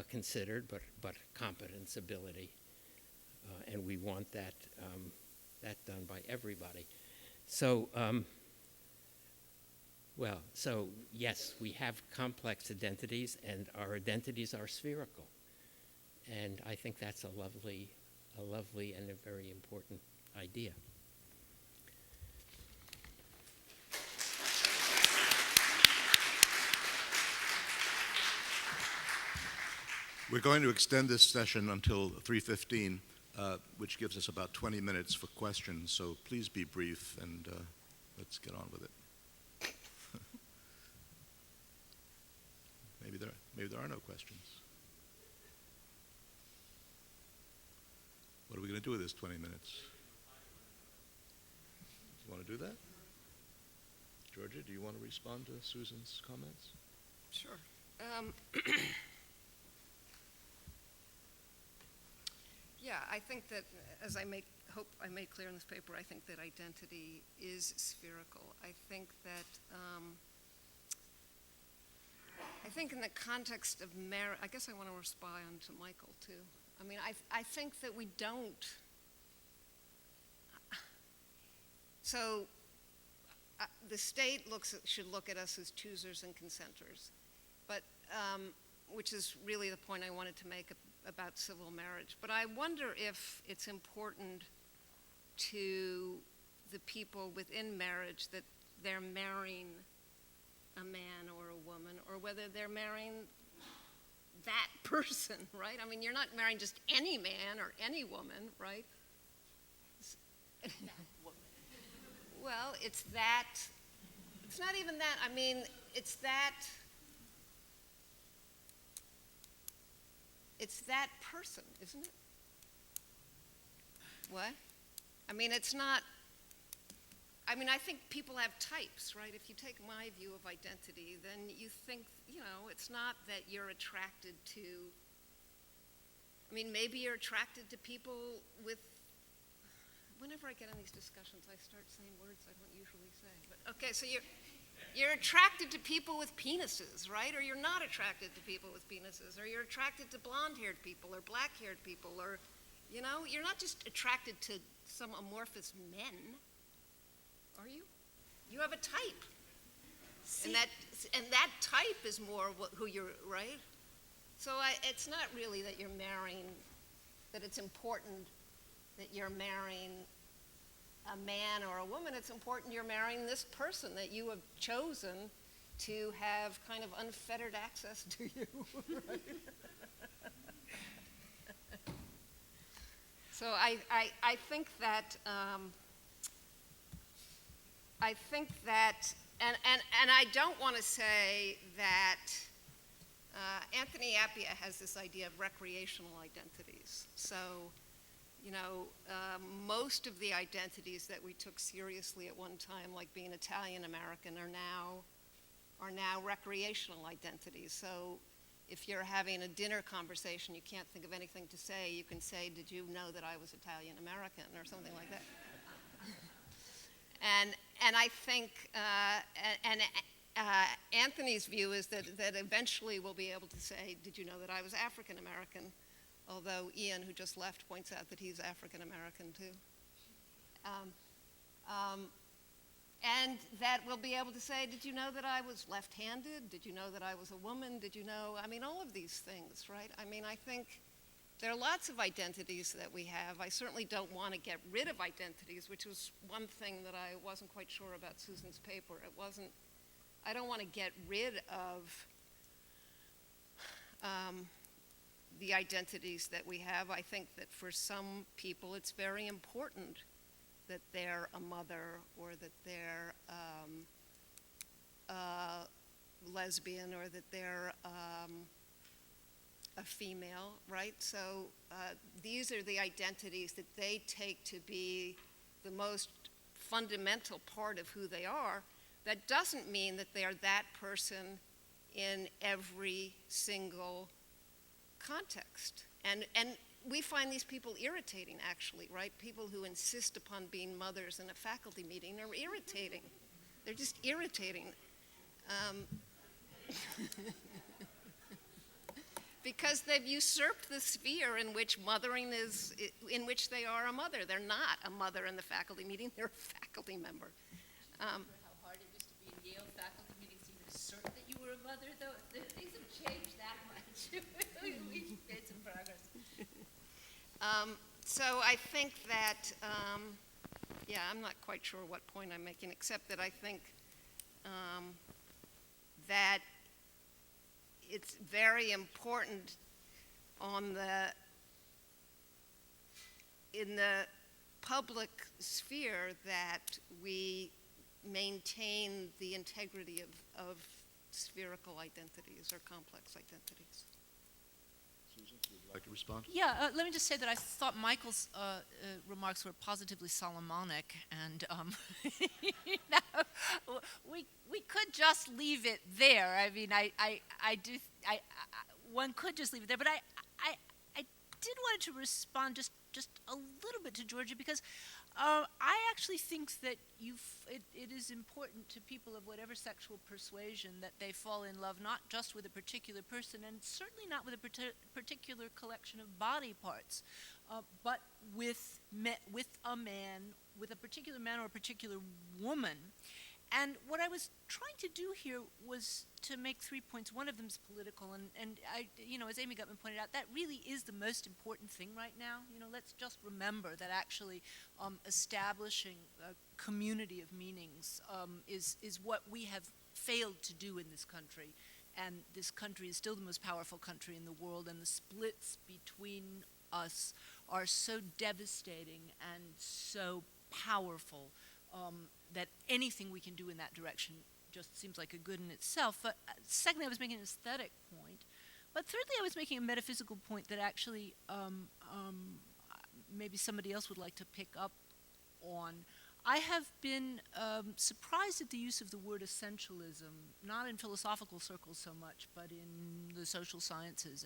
S4: considered, but competence, ability, and we want that done by everybody. So, so yes, we have complex identities, and our identities are spherical, and I think that's a lovely and a very important idea.
S1: We're going to extend this session until 3:15, which gives us about 20 minutes for questions, so please be brief, and let's get on with it. Maybe there are no questions. What are we going to do with this 20 minutes? You want to do that? Georgia, do you want to respond to Susan's comments?
S2: Sure. Yeah, I think that, as hope I made clear in this paper, I think that identity is spherical. I think that, in the context of marriage, I guess I want to respond to Michael too. I mean, I think that we don't. So the state should look at us as choosers and consenters, but which is really the point I wanted to make about civil marriage. But I wonder if it's important to the people within marriage that they're marrying a man or a woman, or whether they're marrying that person, right? I mean, you're not marrying just any man or any woman, right? Well, it's not even that. I mean, it's that person, isn't it? What? I mean, it's not, I mean, I think people have types, right? If you take my view of identity, then you think, it's not that you're attracted to, I mean, maybe you're attracted to people with, whenever I get in these discussions, I start saying words I don't usually say. But okay, so you're attracted to people with penises, right? Or you're not attracted to people with penises, or you're attracted to blonde-haired people or black-haired people, or, you're not just attracted to some amorphous men, are you? You have a type. And that type is more who you're, right? So it's not really that you're marrying, that it's important that you're marrying a man or a woman. It's important you're marrying this person that you have chosen to have kind of unfettered access to you. Right? So I think that and I don't want to say that Anthony Appiah has this idea of recreational identities. So, most of the identities that we took seriously at one time, like being Italian American, are now recreational identities. So, if you're having a dinner conversation, you can't think of anything to say, you can say, "Did you know that I was Italian American?" or something like that. And I think, Anthony's view is that eventually we'll be able to say, "Did you know that I was African American?" Although Ian, who just left, points out that he's African American too. And that we'll be able to say, "Did you know that I was left-handed? Did you know that I was a woman? Did you know?" I mean, all of these things, right? I mean, I think there are lots of identities that we have. I certainly don't want to get rid of identities, which was one thing that I wasn't quite sure about Susan's paper. I don't want to get rid of the identities that we have. I think that for some people it's very important that they're a mother, or that they're lesbian, or that they're a female, right? So these are the identities that they take to be the most fundamental part of who they are. That doesn't mean that they are that person in every single context. And we find these people irritating, actually, right? People who insist upon being mothers in a faculty meeting are irritating. They're just irritating. Because they've usurped the sphere in which mothering is, in which they are a mother. They're not a mother in the faculty meeting, they're a faculty member.
S3: How hard it used to be in Yale faculty meetings to even assert that you were a mother, though. Things have changed that much. We made some progress.
S2: So I think that, I'm not quite sure what point I'm making, except that I think that it's very important in the public sphere that we maintain the integrity of spherical identities or complex identities.
S1: Susan, would you like to respond?
S3: Yeah, let me just say that I thought Michael's remarks were positively Solomonic, and we could just leave it there. I mean, one could just leave it there, but I did want to respond just a little bit to Georgia, because I actually think that it is important to people of whatever sexual persuasion that they fall in love not just with a particular person, and certainly not with a particular collection of body parts, but with a man, with a particular man or a particular woman. And what I was trying to do here was to make 3 points. One of them is political, and I, as Amy Gutman pointed out, that really is the most important thing right now. Let's just remember that actually establishing a community of meanings is what we have failed to do in this country. And this country is still the most powerful country in the world, and the splits between us are so devastating and so powerful that anything we can do in that direction just seems like a good in itself. But secondly, I was making an aesthetic point. But thirdly, I was making a metaphysical point that actually maybe somebody else would like to pick up on. I have been surprised at the use of the word essentialism, not in philosophical circles so much, but in the social sciences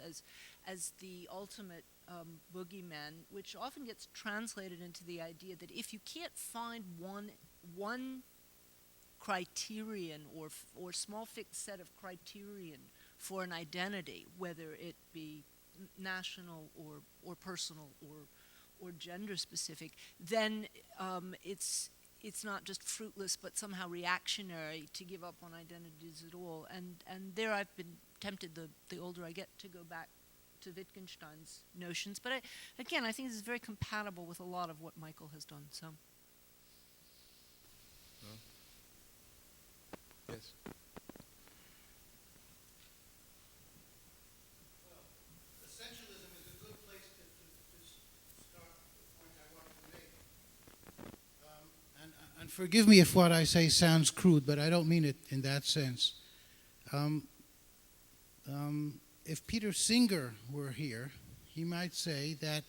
S3: as the ultimate boogeyman, which often gets translated into the idea that if you can't find one criterion or small fixed set of criterion for an identity, whether it be national or personal or gender specific, then it's not just fruitless but somehow reactionary to give up on identities at all. And there I've been tempted, the older I get, to go back to Wittgenstein's notions. But I think this is very compatible with a lot of what Michael has done. So.
S1: Yes.
S5: Essentialism is a good place to start the point I wanted to make. And forgive me if what I say sounds crude, but I don't mean it in that sense. If Peter Singer were here, he might say that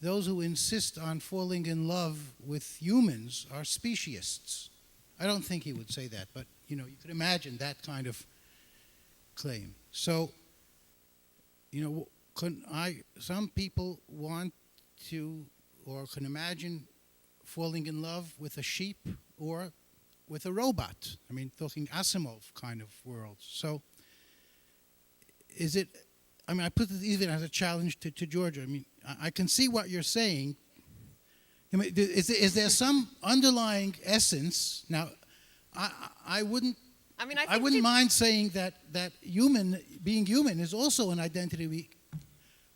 S5: those who insist on falling in love with humans are speciesists. I don't think he would say that, but you could imagine that kind of claim. So, some people want to or can imagine falling in love with a sheep or with a robot. I mean, talking Asimov kind of world. So, I put it even as a challenge to Georgia. I mean, I can see what you're saying. I mean, is there some underlying essence? Now, I wouldn't mind saying that being human is also an identity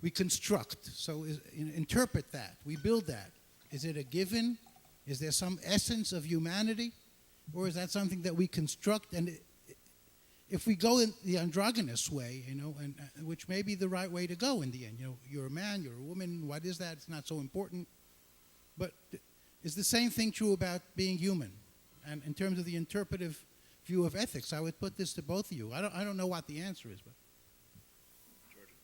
S5: we construct. So interpret that. We build that. Is it a given? Is there some essence of humanity? Or is that something that we construct? And if we go in the androgynous way, and which may be the right way to go in the end, you're a man, you're a woman, what is that? It's not so important. But is the same thing true about being human? And in terms of the interpretive view of ethics, I would put this to both of you. I don't know what the answer is, but.
S1: Georgia.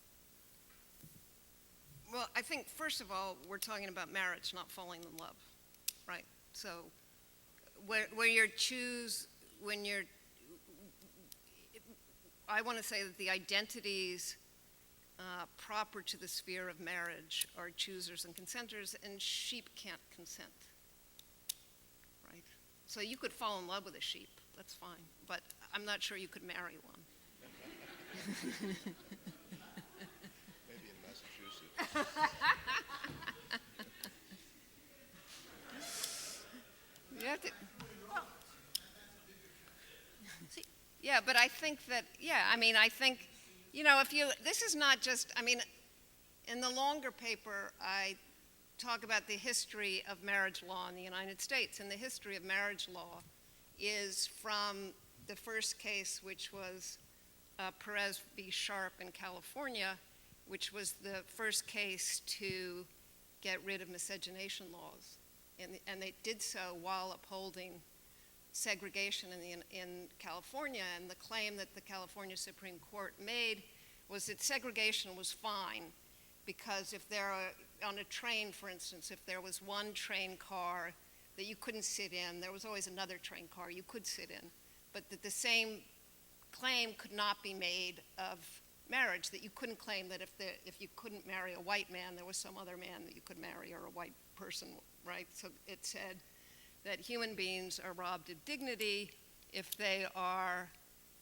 S2: Well, I think, first of all, we're talking about marriage, not falling in love, right? So I want to say that the identities proper to the sphere of marriage are choosers and consenters, and sheep can't consent, right? So you could fall in love with a sheep, that's fine, but I'm not sure you could marry one.
S1: Maybe in Massachusetts.
S2: You have to, yeah, but I think that, this is not just, in the longer paper, I talk about the history of marriage law in the United States, and the history of marriage law is from the first case, which was Perez v. Sharp in California, which was the first case to get rid of miscegenation laws, and they did so while upholding segregation in California, and the claim that the California Supreme Court made was that segregation was fine because if there are, on a train, for instance, if there was one train car that you couldn't sit in, there was always another train car you could sit in, but that the same claim could not be made of marriage, that you couldn't claim that if you couldn't marry a white man, there was some other man that you could marry, or a white person, right? So it said that human beings are robbed of dignity if they are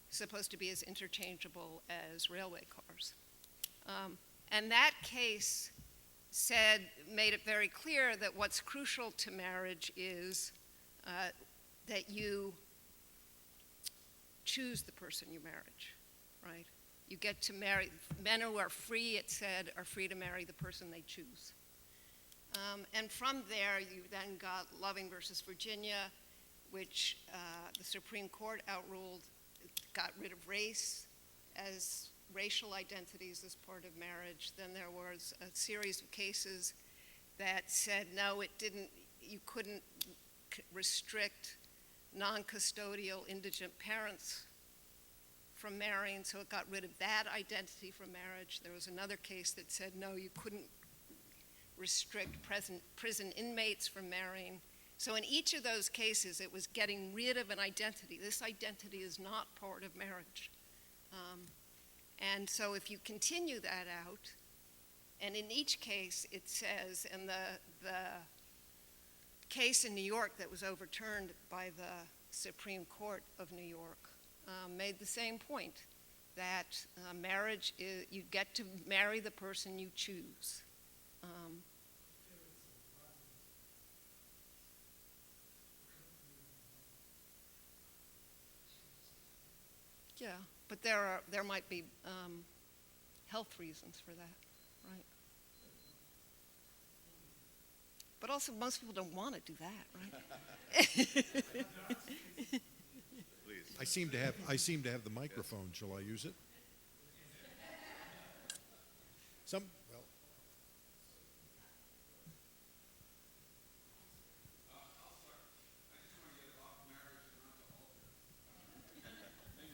S2: supposed to be as interchangeable as railway cars. And that case made it very clear that what's crucial to marriage is that you choose the person you marry, right? You get to marry, men who are free, it said, are free to marry the person they choose. And from there, you then got Loving versus Virginia, which the Supreme Court outruled, got rid of race as racial identities as part of marriage. Then there was a series of cases that said, no, it didn't, you couldn't restrict non-custodial indigent parents from marrying, so it got rid of that identity from marriage. There was another case that said, no, you couldn't restrict prison inmates from marrying. So in each of those cases, it was getting rid of an identity. This identity is not part of marriage. And so if you continue that out, and in each case it says, and the case in New York that was overturned by the Supreme Court of New York made the same point, that marriage is, you get to marry the person you choose. Yeah, but there might be health reasons for that, right? But also, most people don't want to do that, right?
S1: Please.
S6: I seem to have the microphone. Shall I use it? Well,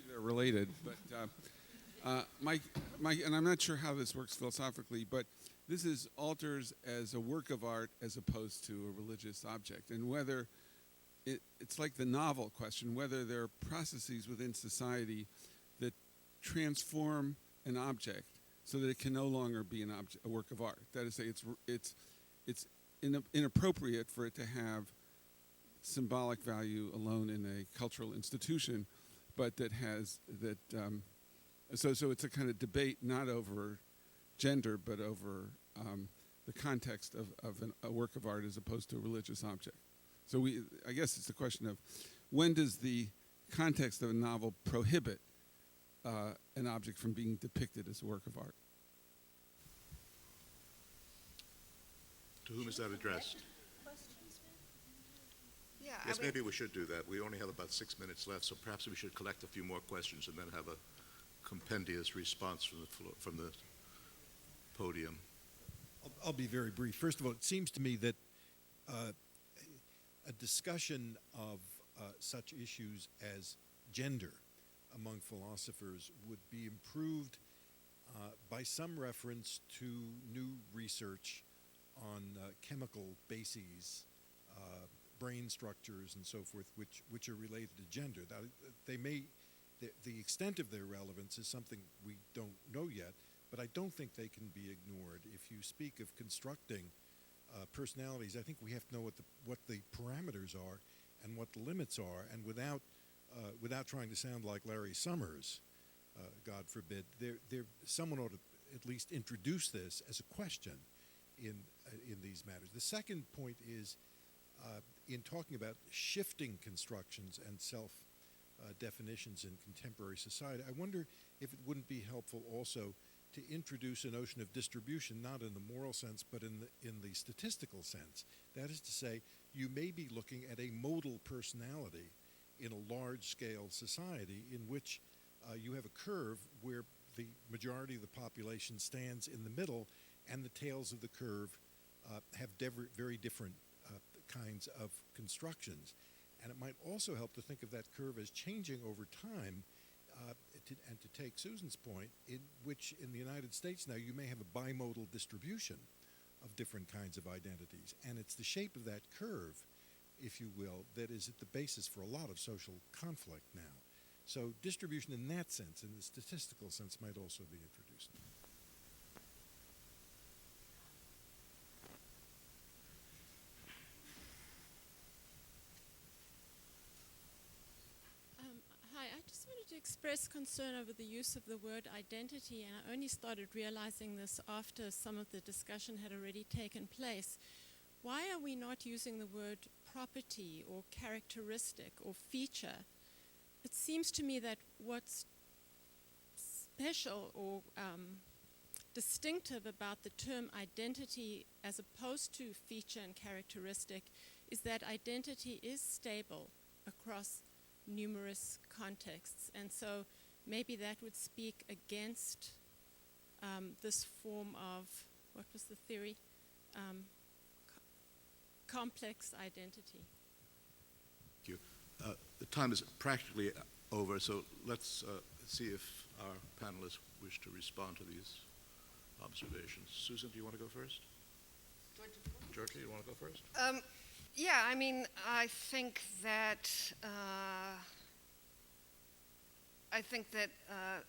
S7: they're related, but Mike, and I'm not sure how this works philosophically, but this is altars as a work of art as opposed to a religious object, and whether it's like the novel question, whether there are processes within society that transform an object so that it can no longer be a work of art. That is to say, it's inappropriate for it to have symbolic value alone in a cultural institution, but that has that. So it's a kind of debate not over gender, but over the context of a work of art as opposed to a religious object. So I guess it's the question of when does the context of a novel prohibit an object from being depicted as a work of art?
S1: To whom is that addressed?
S2: Yeah,
S1: Yes,
S2: I mean,
S1: maybe we should do that. We only have about 6 minutes left, so perhaps we should collect a few more questions and then have a compendious response from the podium.
S6: I'll be very brief. First of all, it seems to me that a discussion of such issues as gender among philosophers would be improved by some reference to new research on chemical bases, brain structures, and so forth, which are related to gender. Now, the extent of their relevance is something we don't know yet, but I don't think they can be ignored. If you speak of constructing personalities, I think we have to know what the parameters are and what the limits are, and without trying to sound like Larry Summers, God forbid, someone ought to at least introduce this as a question in these matters. The second point is in talking about shifting constructions and self-definitions in contemporary society, I wonder if it wouldn't be helpful also to introduce a notion of distribution, not in the moral sense, but in the statistical sense. That is to say, you may be looking at a modal personality in a large-scale society in which you have a curve where the majority of the population stands in the middle, and the tails of the curve have very different kinds of constructions. And it might also help to think of that curve as changing over time, and to take Susan's point, in which in the United States now you may have a bimodal distribution of different kinds of identities. And it's the shape of that curve, if you will, that is at the basis for a lot of social conflict now. So distribution in that sense, in the statistical sense, might also be introduced.
S8: Hi, I just wanted to express concern over the use of the word identity, and I only started realizing this after some of the discussion had already taken place. Why are we not using the word property or characteristic or feature it seems to me that what's special or distinctive about the term identity as opposed to feature and characteristic is that identity is stable across numerous contexts. And so maybe that would speak against this form of, what was the theory? Complex identity.
S1: Thank you. The time is practically over, so let's see if our panelists wish to respond to these observations. Susan, do you want to go first? Georgia, you want to go first?
S2: Yeah, I mean, I think that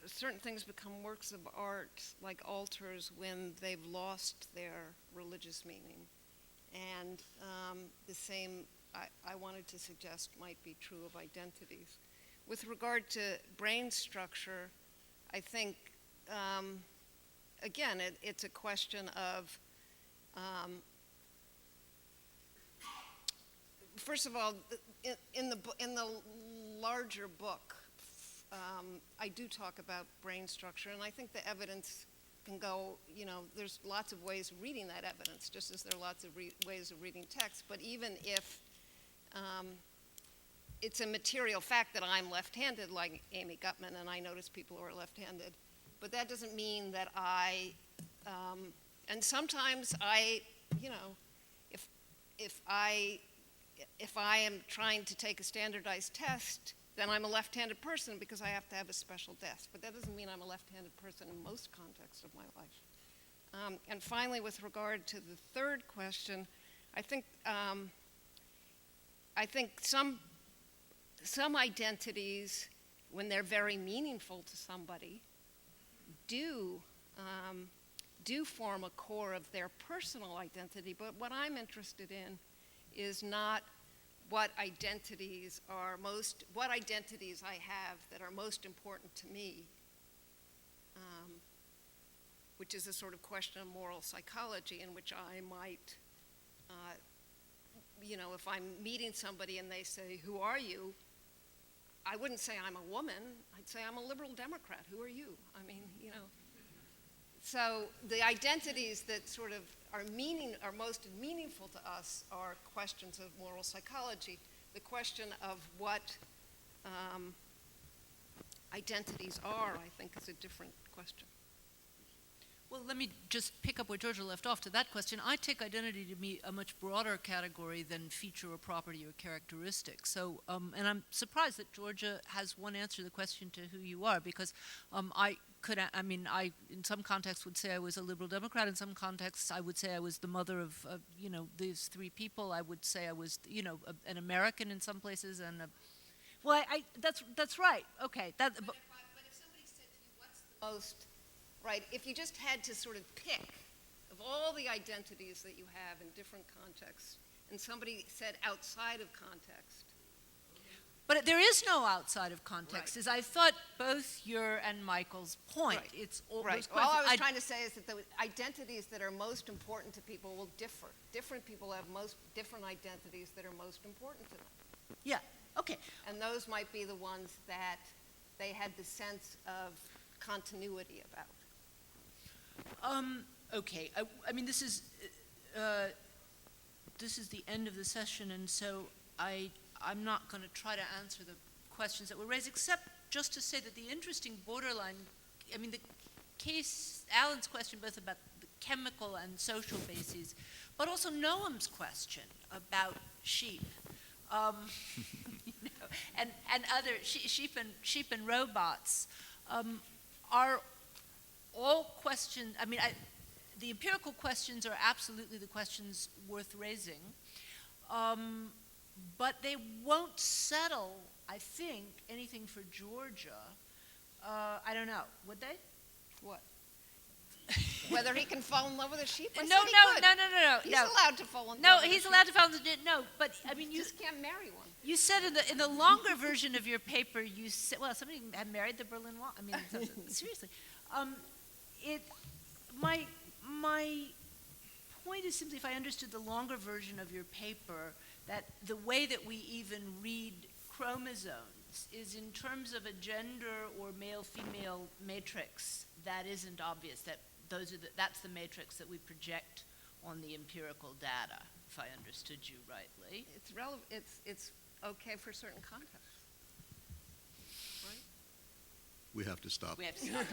S2: certain things become works of art, like altars, when they've lost their religious meaning. And the same, I wanted to suggest, might be true of identities. With regard to brain structure, I think, again, it's a question of, first of all, in the larger book, I do talk about brain structure, and I think the evidence can go, there's lots of ways of reading that evidence, just as there are lots of ways of reading text. But even if it's a material fact that I'm left-handed, like Amy Gutman, and I notice people who are left-handed, but that doesn't mean that and sometimes if I am trying to take a standardized test, then I'm a left-handed person because I have to have a special desk. But that doesn't mean I'm a left-handed person in most contexts of my life. And finally, with regard to the third question, I think some identities, when they're very meaningful to somebody, do form a core of their personal identity. But what I'm interested in is not what identities I have that are most important to me, which is a sort of question of moral psychology, in which I might, if I'm meeting somebody and they say, "Who are you?" I wouldn't say I'm a woman. I'd say I'm a liberal Democrat. Who are you? I mean, So the identities that sort of are most meaningful to us are questions of moral psychology. The question of what identities are, I think, is a different question.
S3: Well, let me just pick up where Georgia left off to that question. I take identity to be a much broader category than feature or property or characteristic. So, and I'm surprised that Georgia has one answer to the question to who you are, because I in some contexts would say I was a liberal Democrat. In some contexts, I would say I was the mother of, these three people. I would say I was, an American in some places, and that's right. Okay.
S2: But if somebody said to you, "What's the most?" Right, if you just had to sort of pick of all the identities that you have in different contexts, and somebody said outside of context.
S3: But there is no outside of context,
S2: Right.
S3: as I thought both your and Michael's point.
S2: Right.
S3: It's all
S2: Right.
S3: those
S2: All I was
S3: questions-
S2: trying to say is that the identities that are most important to people will differ. Different people have different identities that are most important to them.
S3: Yeah, okay.
S2: And those might be the ones that they had the sense of continuity about.
S3: Okay. I mean, this is the end of the session, and so I'm not going to try to answer the questions that were raised, except just to say that the interesting borderline, I mean, the case, Alan's question both about the chemical and social bases, but also Noam's question about sheep, and other sheep and robots are all questions. I mean, the empirical questions are absolutely the questions worth raising, but they won't settle, I think, anything for Georgia. I don't know. Would they?
S2: What? Whether he can fall in love with a sheep? I
S3: No.
S2: said he could.
S3: No.
S2: He's allowed to fall in love
S3: No,
S2: with
S3: he's
S2: a
S3: allowed to fall in love. No, but I mean,
S2: sheep.
S3: you
S2: Just can't marry one.
S3: You said in the longer version of your paper, you said, well, somebody had married the Berlin Wall. I mean, seriously. My point is simply, if I understood the longer version of your paper, that the way that we even read chromosomes is in terms of a gender or male-female matrix, that isn't obvious. That's the matrix that we project on the empirical data, if I understood you rightly.
S2: It's relevant. It's okay for certain contexts. Right?
S1: We have to stop.
S3: We have to stop.